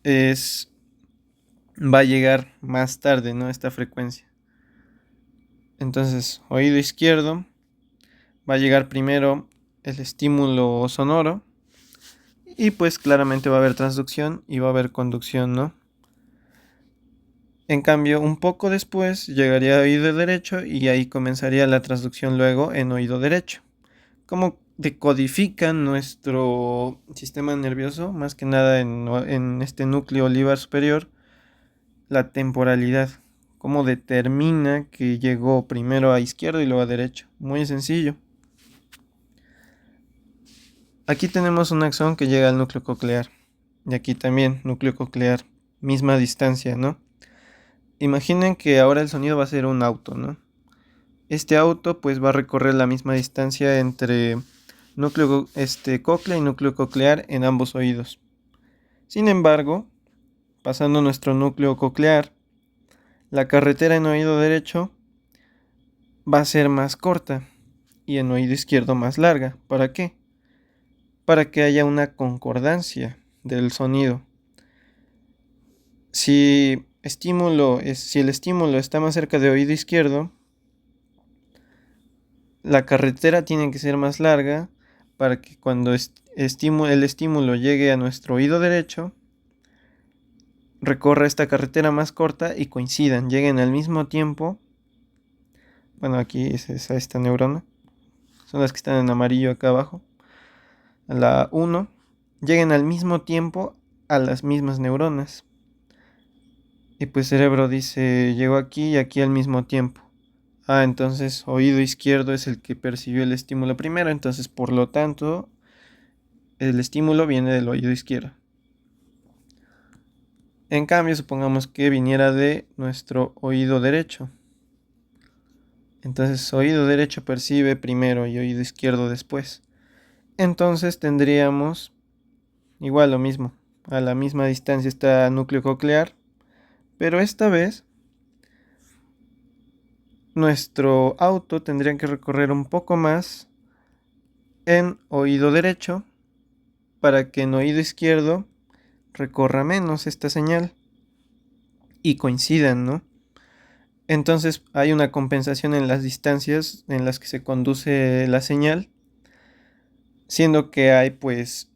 va a llegar más tarde, ¿no? Esta frecuencia. Entonces, oído izquierdo va a llegar primero el estímulo sonoro y pues claramente va a haber transducción y va a haber conducción, ¿no? En cambio, un poco después llegaría a oído derecho y ahí comenzaría la transducción luego en oído derecho. ¿Cómo decodifican nuestro sistema nervioso? Más que nada en este núcleo olivar superior, la temporalidad. ¿Cómo determina que llegó primero a izquierdo y luego a derecho? Muy sencillo. Aquí tenemos un axón que llega al núcleo coclear. Y aquí también, núcleo coclear. Misma distancia, ¿no? Imaginen que ahora el sonido va a ser un auto, ¿no? Este auto pues va a recorrer la misma distancia entre núcleo cóclea y núcleo coclear en ambos oídos. Sin embargo, pasando nuestro núcleo coclear, la carretera en oído derecho va a ser más corta y en oído izquierdo más larga. ¿Para qué? Para que haya una concordancia del sonido. Si el estímulo está más cerca de oído izquierdo, la carretera tiene que ser más larga para que cuando el estímulo llegue a nuestro oído derecho, recorra esta carretera más corta y coincidan, lleguen al mismo tiempo. Bueno, aquí es esta neurona, son las que están en amarillo acá abajo. A la 1, lleguen al mismo tiempo a las mismas neuronas. Y pues cerebro dice, llegó aquí y aquí al mismo tiempo. Entonces oído izquierdo es el que percibió el estímulo primero, entonces por lo tanto el estímulo viene del oído izquierdo. En cambio, supongamos que viniera de nuestro oído derecho. Entonces oído derecho percibe primero y oído izquierdo después. Entonces tendríamos igual lo mismo. A la misma distancia está núcleo coclear, pero esta vez nuestro auto tendría que recorrer un poco más en oído derecho para que en oído izquierdo recorra menos esta señal y coincidan, ¿no? Entonces hay una compensación en las distancias en las que se conduce la señal, siendo que hay pues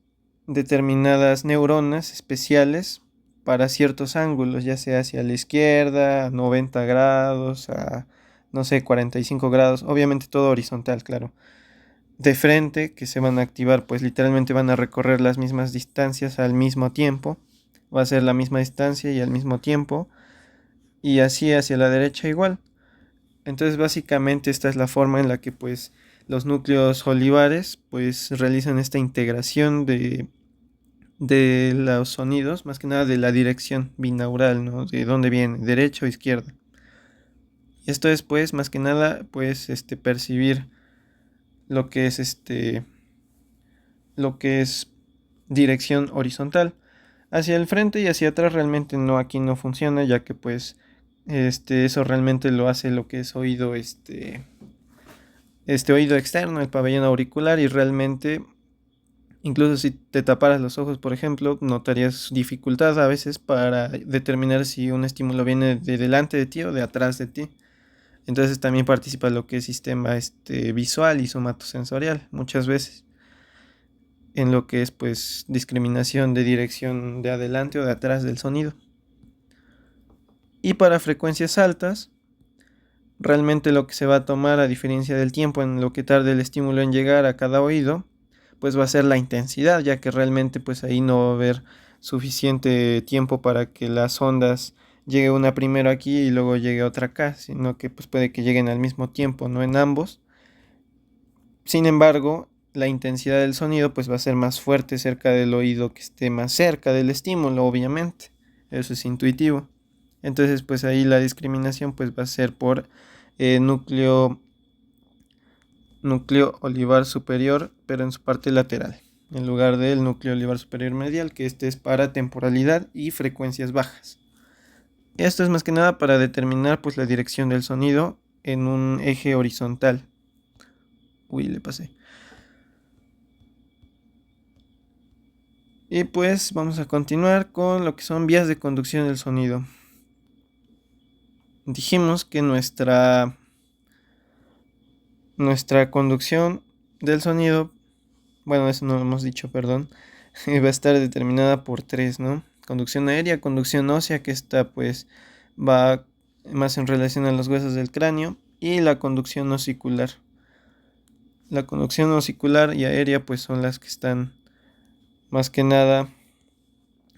determinadas neuronas especiales para ciertos ángulos, ya sea hacia la izquierda, a 90 grados, a no sé, 45 grados, obviamente todo horizontal, claro. De frente, que se van a activar, pues literalmente van a recorrer las mismas distancias al mismo tiempo, va a ser la misma distancia y al mismo tiempo, y así hacia la derecha igual. Entonces básicamente esta es la forma en la que pues los núcleos olivares pues realizan esta integración de los sonidos, más que nada de la dirección binaural, ¿no? De dónde viene, derecha o izquierda. Y esto es pues más que nada pues percibir lo que es dirección horizontal. Hacia el frente y hacia atrás realmente no, aquí no funciona, ya que pues eso realmente lo hace lo que es oído oído externo, el pabellón auricular, y realmente incluso si te taparas los ojos, por ejemplo, notarías dificultad a veces para determinar si un estímulo viene de delante de ti o de atrás de ti. Entonces también participa lo que es sistema visual y somatosensorial muchas veces en lo que es pues discriminación de dirección de adelante o de atrás del sonido. Y para frecuencias altas, realmente lo que se va a tomar a diferencia del tiempo en lo que tarde el estímulo en llegar a cada oído, pues va a ser la intensidad, ya que realmente pues ahí no va a haber suficiente tiempo para que las ondas llegue una primero aquí y luego llegue otra acá, sino que pues puede que lleguen al mismo tiempo, no en ambos. Sin embargo, la intensidad del sonido pues va a ser más fuerte cerca del oído que esté más cerca del estímulo, obviamente. Eso es intuitivo. Entonces pues ahí la discriminación pues va a ser por núcleo olivar superior, pero en su parte lateral, en lugar del núcleo olivar superior medial, que es para temporalidad y frecuencias bajas. Esto es más que nada para determinar pues la dirección del sonido en un eje horizontal. Uy, le pasé. Y pues vamos a continuar con lo que son vías de conducción del sonido. Dijimos que nuestra conducción del sonido, bueno, eso no lo hemos dicho, perdón, va a estar determinada por tres, ¿no? Conducción aérea, conducción ósea, que esta pues va más en relación a los huesos del cráneo, y la conducción osicular. La conducción osicular y aérea pues son las que están más que nada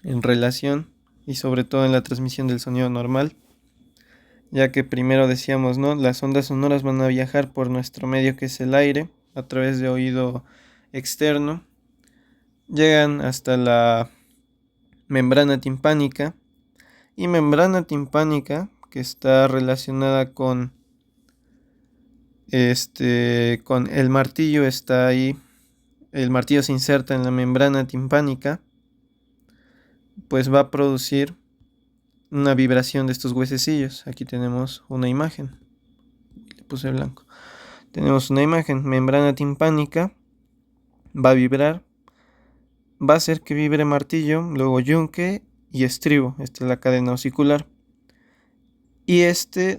en relación y sobre todo en la transmisión del sonido normal, ya que primero decíamos, ¿no? Las ondas sonoras van a viajar por nuestro medio, que es el aire, a través de oído externo, llegan hasta la membrana timpánica, y membrana timpánica, que está relacionada con con el martillo, está ahí, el martillo se inserta en la membrana timpánica, pues va a producir una vibración de estos huesecillos. Aquí tenemos una imagen, le puse blanco. Tenemos una imagen, membrana timpánica, va a vibrar, va a hacer que vibre martillo, luego yunque y estribo. Esta es la cadena osicular. Y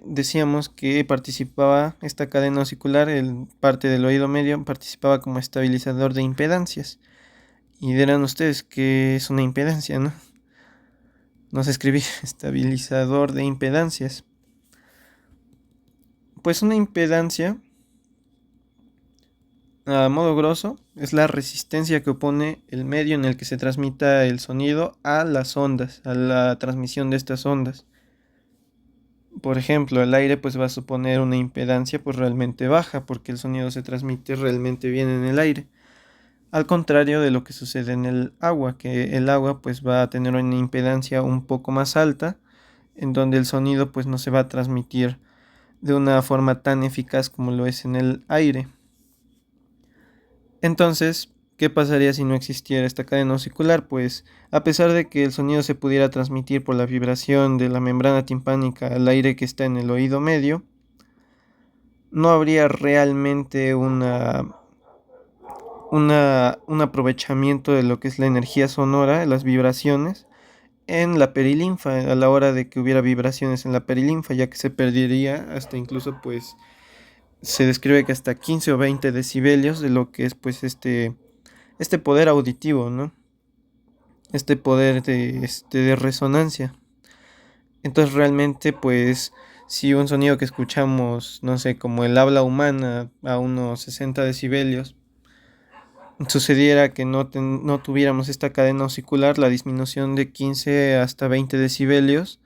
decíamos que participaba, esta cadena osicular, el parte del oído medio, participaba como estabilizador de impedancias. Y dirán ustedes que es una impedancia, ¿no? No se escribí estabilizador de impedancias. Pues una impedancia, a modo grosso, es la resistencia que opone el medio en el que se transmita el sonido a las ondas, a la transmisión de estas ondas. Por ejemplo, el aire pues va a suponer una impedancia pues realmente baja, porque el sonido se transmite realmente bien en el aire. Al contrario de lo que sucede en el agua, que el agua pues va a tener una impedancia un poco más alta, en donde el sonido pues no se va a transmitir de una forma tan eficaz como lo es en el aire. Entonces, ¿qué pasaría si no existiera esta cadena osicular? Pues a pesar de que el sonido se pudiera transmitir por la vibración de la membrana timpánica al aire que está en el oído medio, no habría realmente un aprovechamiento de lo que es la energía sonora, las vibraciones, en la perilinfa, a la hora de que hubiera vibraciones en la perilinfa, ya que se perdería hasta incluso pues se describe que hasta 15 o 20 decibelios de lo que es pues este poder auditivo, ¿no? Este poder de resonancia. Entonces realmente pues si un sonido que escuchamos, no sé, como el habla humana a unos 60 decibelios, sucediera que no tuviéramos esta cadena osicular, la disminución de 15 hasta 20 decibelios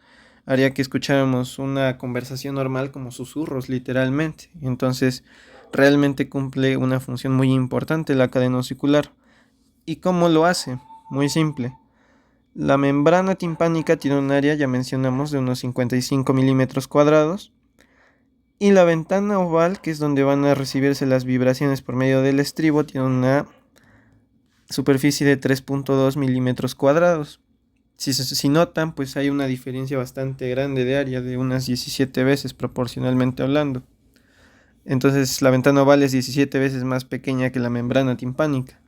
haría que escucháramos una conversación normal como susurros, literalmente. Entonces, realmente cumple una función muy importante la cadena osicular. ¿Y cómo lo hace? Muy simple. La membrana timpánica tiene un área, ya mencionamos, de unos 55 milímetros cuadrados. Y la ventana oval, que es donde van a recibirse las vibraciones por medio del estribo, tiene una superficie de 3.2 milímetros cuadrados. Si notan, pues hay una diferencia bastante grande de área, de unas 17 veces proporcionalmente hablando. Entonces la ventana oval es 17 veces más pequeña que la membrana timpánica.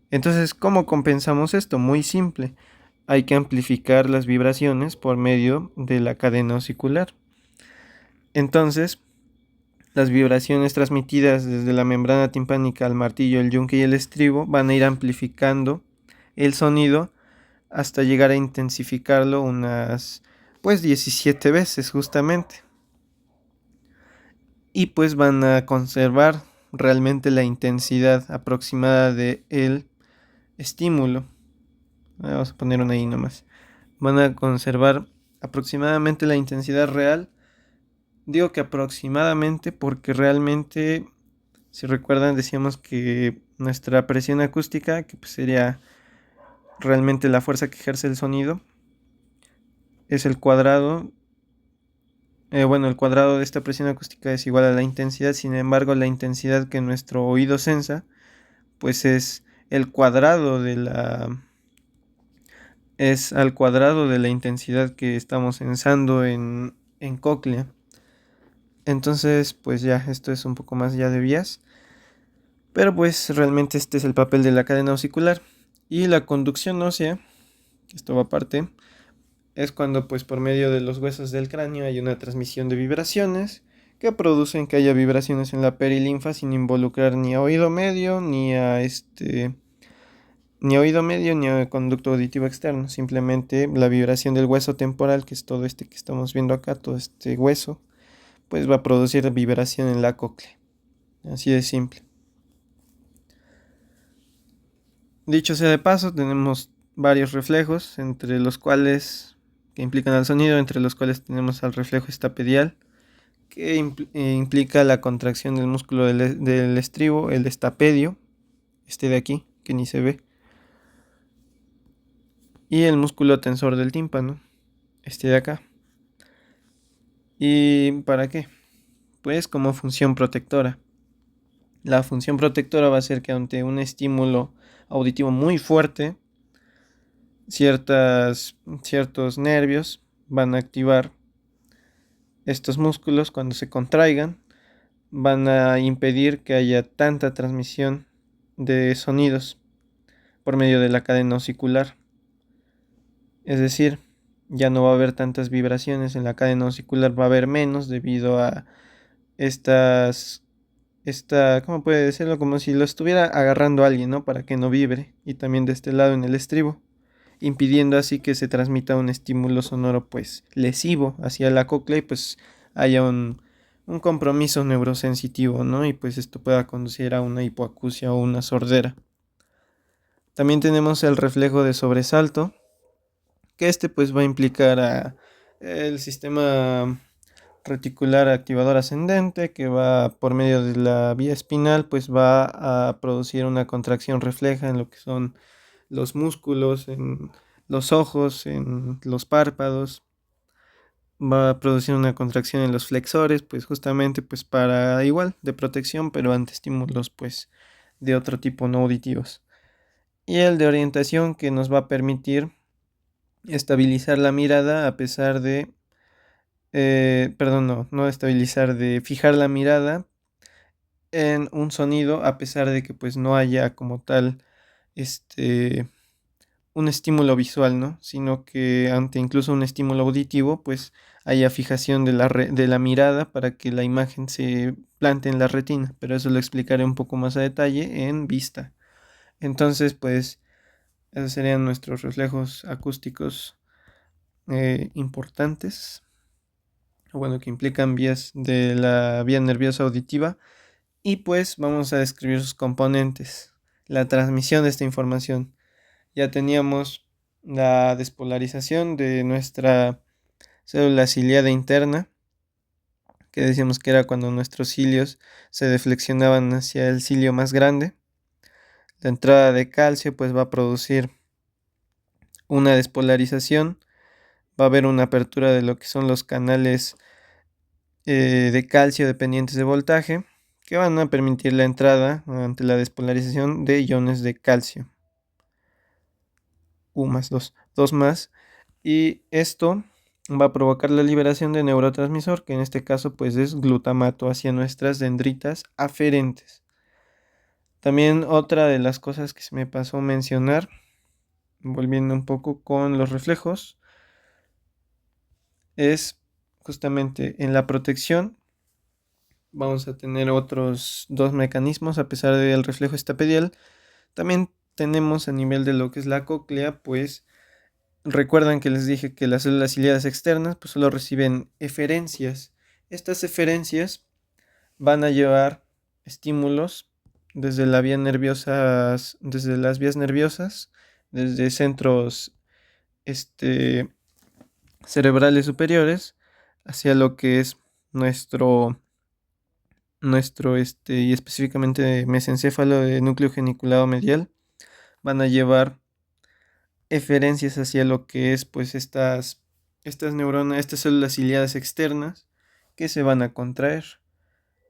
Entonces, ¿cómo compensamos esto? Muy simple. Hay que amplificar las vibraciones por medio de la cadena osicular. Entonces, las vibraciones transmitidas desde la membrana timpánica al martillo, el yunque y el estribo van a ir amplificando el sonido hasta llegar a intensificarlo unas pues 17 veces justamente. Y pues van a conservar realmente la intensidad aproximada del estímulo. Vamos a poner una ahí nomás. Van a conservar aproximadamente la intensidad real. Digo que aproximadamente porque realmente, si recuerdan, decíamos que nuestra presión acústica, que pues sería realmente la fuerza que ejerce el sonido, es el cuadrado. El cuadrado de esta presión acústica es igual a la intensidad. Sin embargo, la intensidad que nuestro oído sensa, pues es el cuadrado de es al cuadrado de la intensidad que estamos sensando en cóclea. Entonces, pues ya, esto es un poco más ya de vías. Pero pues realmente este es el papel de la cadena osicular. Y la conducción ósea, que esto va aparte, es cuando pues por medio de los huesos del cráneo hay una transmisión de vibraciones que producen que haya vibraciones en la perilinfa sin involucrar ni a oído medio ni a oído medio ni a conducto auditivo externo, simplemente la vibración del hueso temporal, que es todo este que estamos viendo acá, todo este hueso, pues va a producir vibración en la cóclea. Así de simple. Dicho sea de paso, tenemos varios reflejos, entre los cuales que implican al sonido, entre los cuales tenemos al reflejo estapedial, que implica la contracción del músculo del estribo, el estapedio, este de aquí, que ni se ve, y el músculo tensor del tímpano, este de acá. ¿Y para qué? Pues como función protectora. La función protectora va a ser que ante un estímulo auditivo muy fuerte, ciertos nervios van a activar estos músculos cuando se contraigan, van a impedir que haya tanta transmisión de sonidos por medio de la cadena osicular. Es decir, ya no va a haber tantas vibraciones en la cadena osicular, va a haber menos debido a ¿cómo puede decirlo? Como si lo estuviera agarrando alguien, ¿no? Para que no vibre. Y también de este lado en el estribo, impidiendo así que se transmita un estímulo sonoro pues lesivo hacia la cóclea y pues haya un compromiso neurosensitivo, ¿no? Y pues esto pueda conducir a una hipoacusia o una sordera. También tenemos el reflejo de sobresalto, que este pues va a implicar a el sistema reticular activador ascendente, que va por medio de la vía espinal pues va a producir una contracción refleja en lo que son los músculos, en los ojos, en los párpados. Va a producir una contracción en los flexores, pues justamente pues para igual de protección, pero ante estímulos pues de otro tipo no auditivos. Y el de orientación, que nos va a permitir estabilizar la mirada a pesar de, perdón, no estabilizar, de fijar la mirada en un sonido a pesar de que pues no haya como tal este un estímulo visual, ¿no? Sino que ante incluso un estímulo auditivo, pues haya fijación de de la mirada para que la imagen se plante en la retina, pero eso lo explicaré un poco más a detalle en vista. Entonces, pues, esos serían nuestros reflejos acústicos importantes, o bueno, que implican vías de la vía nerviosa auditiva, y pues vamos a describir sus componentes, la transmisión de esta información. Ya teníamos la despolarización de nuestra célula ciliada interna, que decíamos que era cuando nuestros cilios se deflexionaban hacia el cilio más grande. La entrada de calcio pues va a producir una despolarización, va a haber una apertura de lo que son los canales de calcio dependientes de voltaje, que van a permitir la entrada ante la despolarización de iones de calcio. U más 2 más. Y esto va a provocar la liberación de neurotransmisor, que en este caso pues es glutamato hacia nuestras dendritas aferentes. También otra de las cosas que se me pasó mencionar, volviendo un poco con los reflejos, es justamente en la protección. Vamos a tener otros dos mecanismos a pesar del reflejo estapedial. También tenemos a nivel de lo que es la cóclea, pues recuerdan que les dije que las células ciliadas externas pues solo reciben eferencias. Estas eferencias van a llevar estímulos desde la vía nerviosas, desde las vías nerviosas, desde centros cerebrales superiores hacia lo que es y específicamente mesencéfalo de núcleo geniculado medial. Van a llevar eferencias hacia lo que es pues estas neuronas, estas células ciliadas externas que se van a contraer.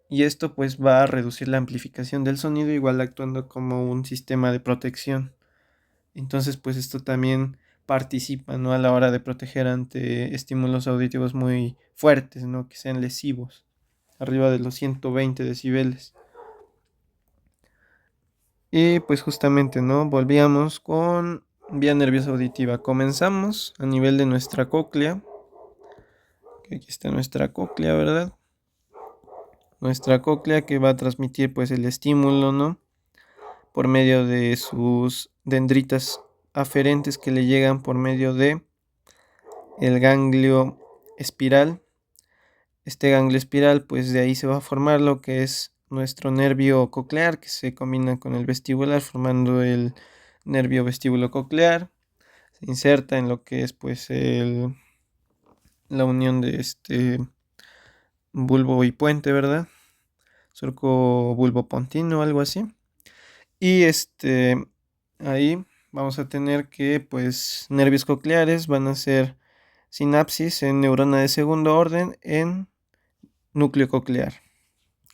Y esto pues va a reducir la amplificación del sonido, igual actuando como un sistema de protección. Entonces pues esto también participa, ¿no? A la hora de proteger ante estímulos auditivos muy fuertes, ¿no? Que sean lesivos. arriba de los 120 decibeles. Y pues justamente, ¿no? Volvíamos con vía nerviosa auditiva. Comenzamos a nivel de nuestra cóclea, que aquí está nuestra cóclea, ¿verdad? Nuestra cóclea que va a transmitir pues el estímulo, ¿no? Por medio de sus dendritas aferentes que le llegan por medio de el ganglio espiral. Este ganglio espiral, pues de ahí se va a formar lo que es nuestro nervio coclear, que se combina con el vestibular, formando el nervio vestíbulo coclear. Se inserta en lo que es pues la unión de este bulbo y puente, ¿verdad? Surco bulbo pontino, algo así. Y ahí vamos a tener que pues nervios cocleares van a ser sinapsis en neurona de segundo orden en núcleo coclear,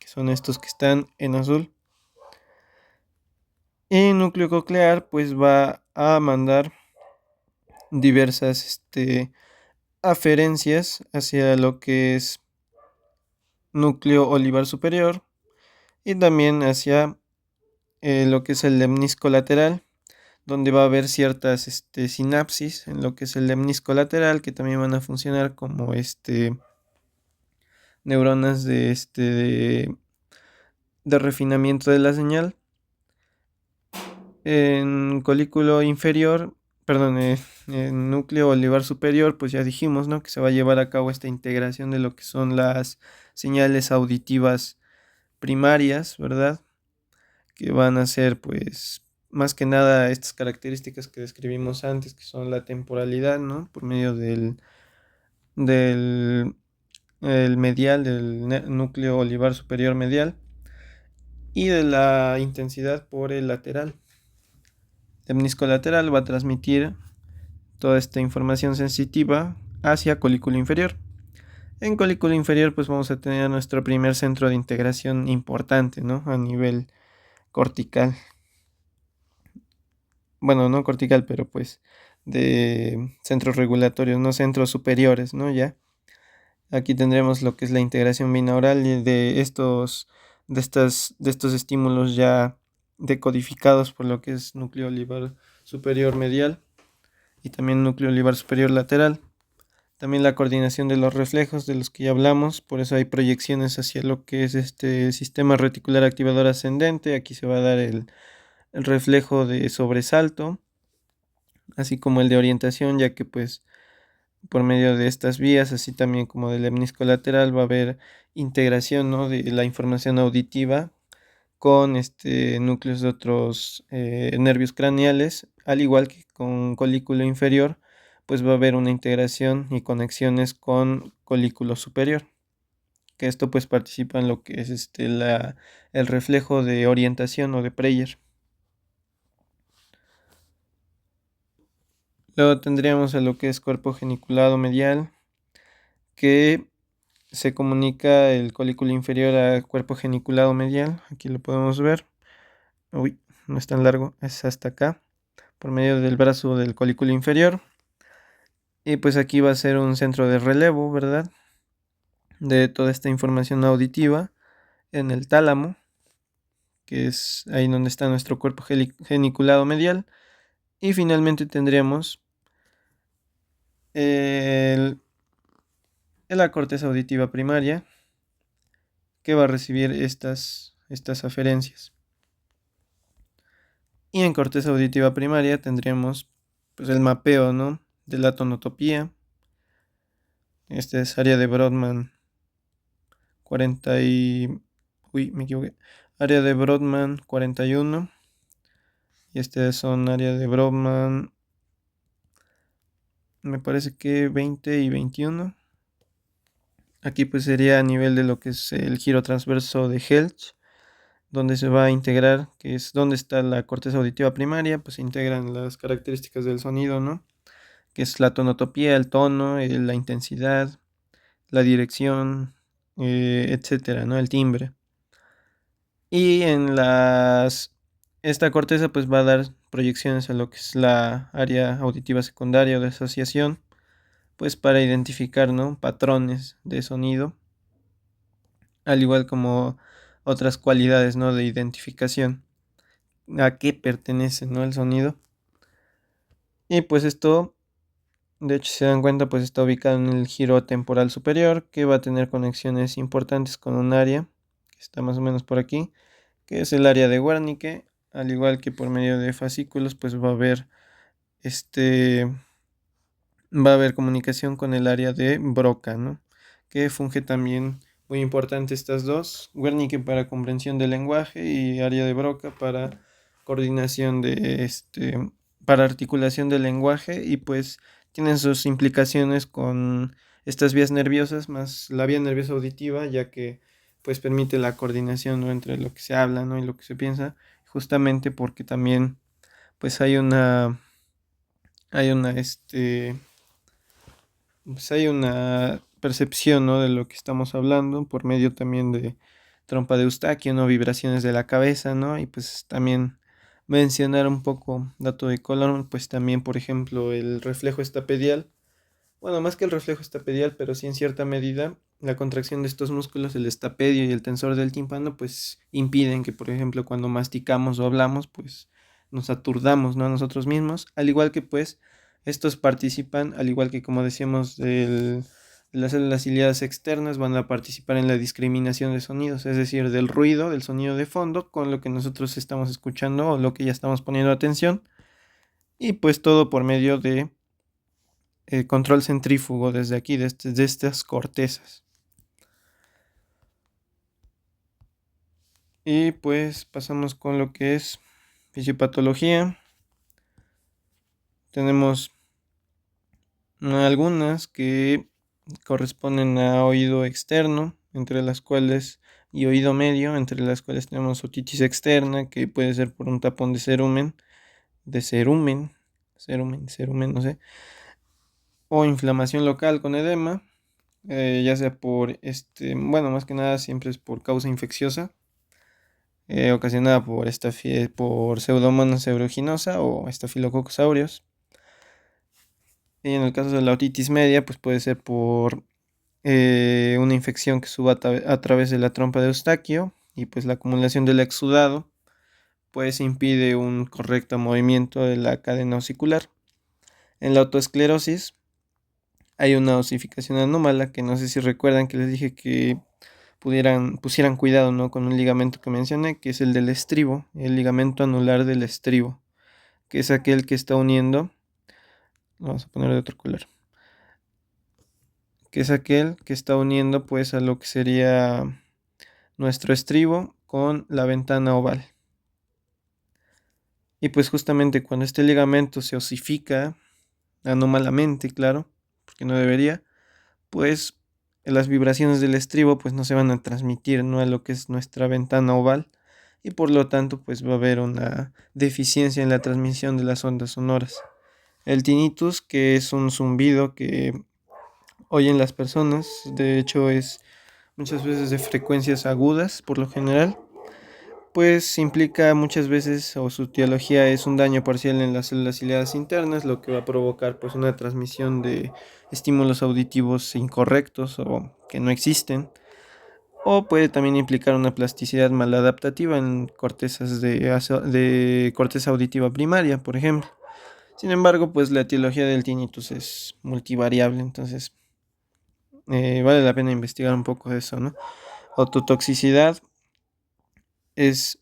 que son estos que están en azul. Y núcleo coclear pues va a mandar diversas aferencias hacia lo que es núcleo olivar superior y también hacia lo que es el lemnisco lateral, donde va a haber ciertas sinapsis en lo que es el lemnisco lateral que también van a funcionar como neuronas de refinamiento de la señal. En colículo inferior, perdón, en núcleo olivar superior, pues ya dijimos, ¿no? Que se va a llevar a cabo esta integración de lo que son las señales auditivas primarias, ¿verdad? Que van a ser, pues, más que nada estas características que describimos antes, que son la temporalidad, ¿no? Por medio del el medial, del núcleo olivar superior medial, y de la intensidad por el lateral. El menisco lateral va a transmitir toda esta información sensitiva hacia colículo inferior. En colículo inferior pues vamos a tener nuestro primer centro de integración importante, ¿no? A nivel cortical. Bueno, no cortical, pero pues de centros regulatorios, no centros superiores, ¿no? Ya. Aquí tendremos lo que es la integración binaural de estos estímulos ya decodificados por lo que es núcleo olivar superior medial y también núcleo olivar superior lateral. También la coordinación de los reflejos de los que ya hablamos, por eso hay proyecciones hacia lo que es este sistema reticular activador ascendente. Aquí se va a dar el reflejo de sobresalto, así como el de orientación, ya que pues por medio de estas vías, así también como del lemnisco lateral, va a haber integración, ¿no? De la información auditiva con núcleos de otros nervios craneales, al igual que con colículo inferior, pues va a haber una integración y conexiones con colículo superior, que esto pues participa en lo que es el reflejo de orientación o de Preyer. Luego tendríamos a lo que es cuerpo geniculado medial, que se comunica el colículo inferior al cuerpo geniculado medial. Aquí lo podemos ver. Uy, no es tan largo, es hasta acá, por medio del brazo del colículo inferior. Y pues aquí va a ser un centro de relevo, ¿verdad? De toda esta información auditiva en el tálamo, que es ahí donde está nuestro cuerpo geniculado medial. Y finalmente tendríamos la corteza auditiva primaria, que va a recibir estas aferencias. Y en corteza auditiva primaria tendríamos pues el mapeo, ¿no? De la tonotopía. Esta es área de Brodmann 40 Uy, me equivoqué. Área de Brodmann 41. Y son área de Brodmann, me parece que 20 y 21. Aquí pues sería a nivel de lo que es el giro transverso de Helch, donde se va a integrar, que es donde está la corteza auditiva primaria, pues se integran las características del sonido, ¿no? Que es la tonotopía, el tono, la intensidad, la dirección, etcétera, ¿no? El timbre. Y esta corteza pues va a dar proyecciones a lo que es la área auditiva secundaria o de asociación, pues para identificar, ¿no? Patrones de sonido al igual como otras cualidades, ¿no? De identificación, a qué pertenece, ¿no? El sonido. Y pues esto, de hecho, si se dan cuenta, pues está ubicado en el giro temporal superior, que va a tener conexiones importantes con un área, que está más o menos por aquí, que es el área de Wernicke, al igual que por medio de fascículos, pues este, va a haber comunicación con el área de Broca, ¿no? Que funge también muy importante estas dos, Wernicke para comprensión del lenguaje y área de Broca para coordinación para articulación del lenguaje, y pues tienen sus implicaciones con estas vías nerviosas más la vía nerviosa auditiva, ya que pues permite la coordinación, ¿no? Entre lo que se habla, ¿no? Y lo que se piensa, justamente porque también pues hay una pues hay una percepción, ¿no? De lo que estamos hablando por medio también de trompa de Eustaquio, ¿no? Vibraciones de la cabeza, ¿no? Y pues también mencionar un poco dato de color, pues también, por ejemplo, el reflejo estapedial. Bueno, más que el reflejo estapedial, pero sí en cierta medida, la contracción de estos músculos, el estapedio y el tensor del tímpano, pues impiden que, por ejemplo, cuando masticamos o hablamos, pues nos aturdamos, ¿no? A nosotros mismos. Al igual que, pues, estos participan, al igual que, como decíamos, las células ciliadas externas van a participar en la discriminación de sonidos, es decir, del ruido, del sonido de fondo, con lo que nosotros estamos escuchando o lo que ya estamos poniendo atención. Y pues todo por medio de control centrífugo desde aquí, de estas cortezas. Y pues pasamos con lo que es fisiopatología. Tenemos algunas que corresponden a oído externo, entre las cuales, y oído medio, entre las cuales tenemos otitis externa, que puede ser por un tapón cerumen, no sé, o inflamación local con edema, ya sea por bueno, más que nada siempre es por causa infecciosa, ocasionada por Pseudomonas aeruginosa o Staphylococcus aureus. Y en el caso de la otitis media, pues puede ser por una infección que suba a través de la trompa de Eustaquio, y pues la acumulación del exudado pues impide un correcto movimiento de la cadena osicular. En la otoesclerosis hay una osificación anómala, que no sé si recuerdan que les dije que pusieran cuidado, ¿no? Con un ligamento que mencioné, que es el del estribo, el ligamento anular del estribo, que es aquel que está uniendo, vamos a poner de otro color, que es aquel que está uniendo pues a lo que sería nuestro estribo con la ventana oval. Y pues justamente cuando este ligamento se osifica anómalamente, claro, porque no debería, pues las vibraciones del estribo pues no se van a transmitir, ¿no? A lo que es nuestra ventana oval, y por lo tanto pues va a haber una deficiencia en la transmisión de las ondas sonoras. El tinnitus, que es un zumbido que oyen las personas, de hecho es muchas veces de frecuencias agudas por lo general, pues implica muchas veces, o su etiología es un daño parcial en las células ciliadas internas, lo que va a provocar pues una transmisión de estímulos auditivos incorrectos o que no existen, o puede también implicar una plasticidad maladaptativa en cortezas de corteza auditiva primaria, por ejemplo. Sin embargo, pues la etiología del tinnitus es multivariable, entonces vale la pena investigar un poco de eso, ¿no? Ototoxicidad es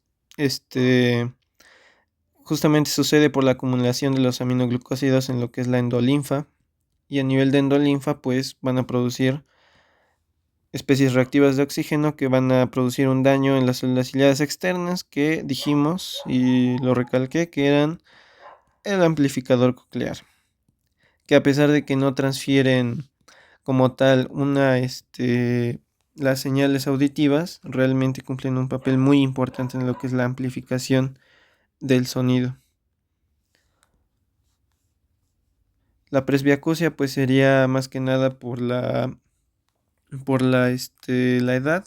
justamente sucede por la acumulación de los aminoglucósidos en lo que es la endolinfa, y a nivel de endolinfa pues van a producir especies reactivas de oxígeno que van a producir un daño en las células ciliadas externas, que dijimos y lo recalqué que eran el amplificador coclear, que a pesar de que no transfieren como tal las señales auditivas, realmente cumplen un papel muy importante en lo que es la amplificación del sonido. La presbiacusia pues sería más que nada por la edad.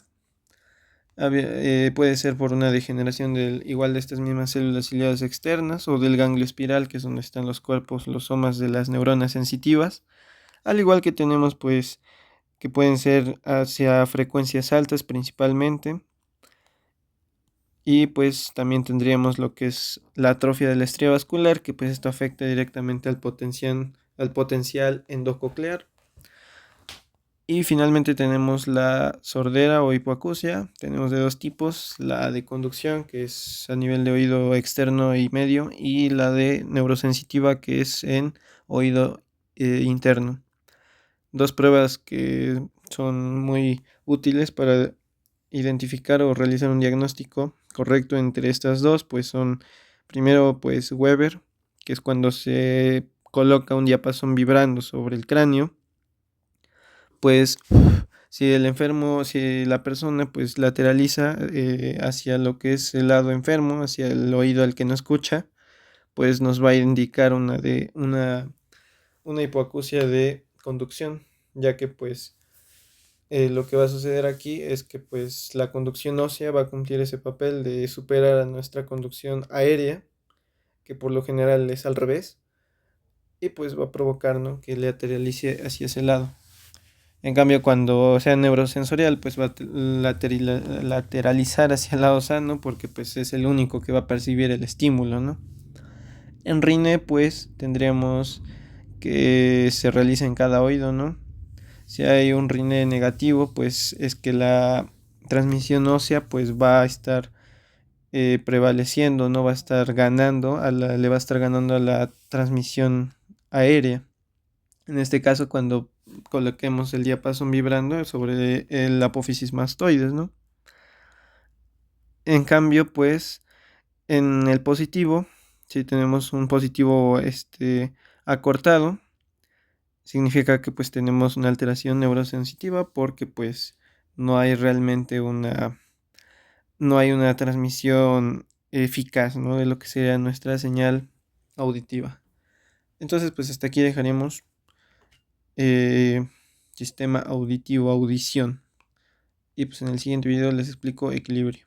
Puede ser por una degeneración igual de estas mismas células ciliadas externas, o del ganglio espiral, que es donde están los cuerpos, los somas de las neuronas sensitivas. Al igual que tenemos pues que pueden ser hacia frecuencias altas principalmente. Y pues también tendríamos lo que es la atrofia de la estría vascular, que pues esto afecta directamente al potencial endococlear. Y finalmente tenemos la sordera o hipoacusia. Tenemos de dos tipos: la de conducción, que es a nivel de oído externo y medio, y la de neurosensitiva, que es en oído interno. Dos pruebas que son muy útiles para identificar o realizar un diagnóstico correcto entre estas dos, pues son primero pues Weber, que es cuando se coloca un diapasón vibrando sobre el cráneo. Pues si el enfermo, si la persona pues lateraliza hacia lo que es el lado enfermo, hacia el oído al que no escucha, pues nos va a indicar una hipoacusia de conducción, ya que pues lo que va a suceder aquí es que pues la conducción ósea va a cumplir ese papel de superar a nuestra conducción aérea, que por lo general es al revés, y pues va a provocar, ¿no?, que lateralice hacia ese lado. En cambio, cuando sea neurosensorial, pues va a lateralizar hacia el lado sano, porque pues es el único que va a percibir el estímulo, ¿no? En RINE, pues tendríamos que se realiza en cada oído, ¿no? Si hay un RINE negativo, pues es que la transmisión ósea pues va a estar prevaleciendo, no va a estar ganando, le va a estar ganando a la transmisión aérea. En este caso, cuando coloquemos el diapasón vibrando sobre el apófisis mastoides, ¿no? En cambio, pues en el positivo, si tenemos un positivo acortado, significa que pues tenemos una alteración neurosensitiva, porque pues no hay realmente no hay una transmisión eficaz, ¿no?, de lo que sería nuestra señal auditiva. Entonces pues hasta aquí dejaremos eh, sistema auditivo, audición, y pues en el siguiente video les explico equilibrio.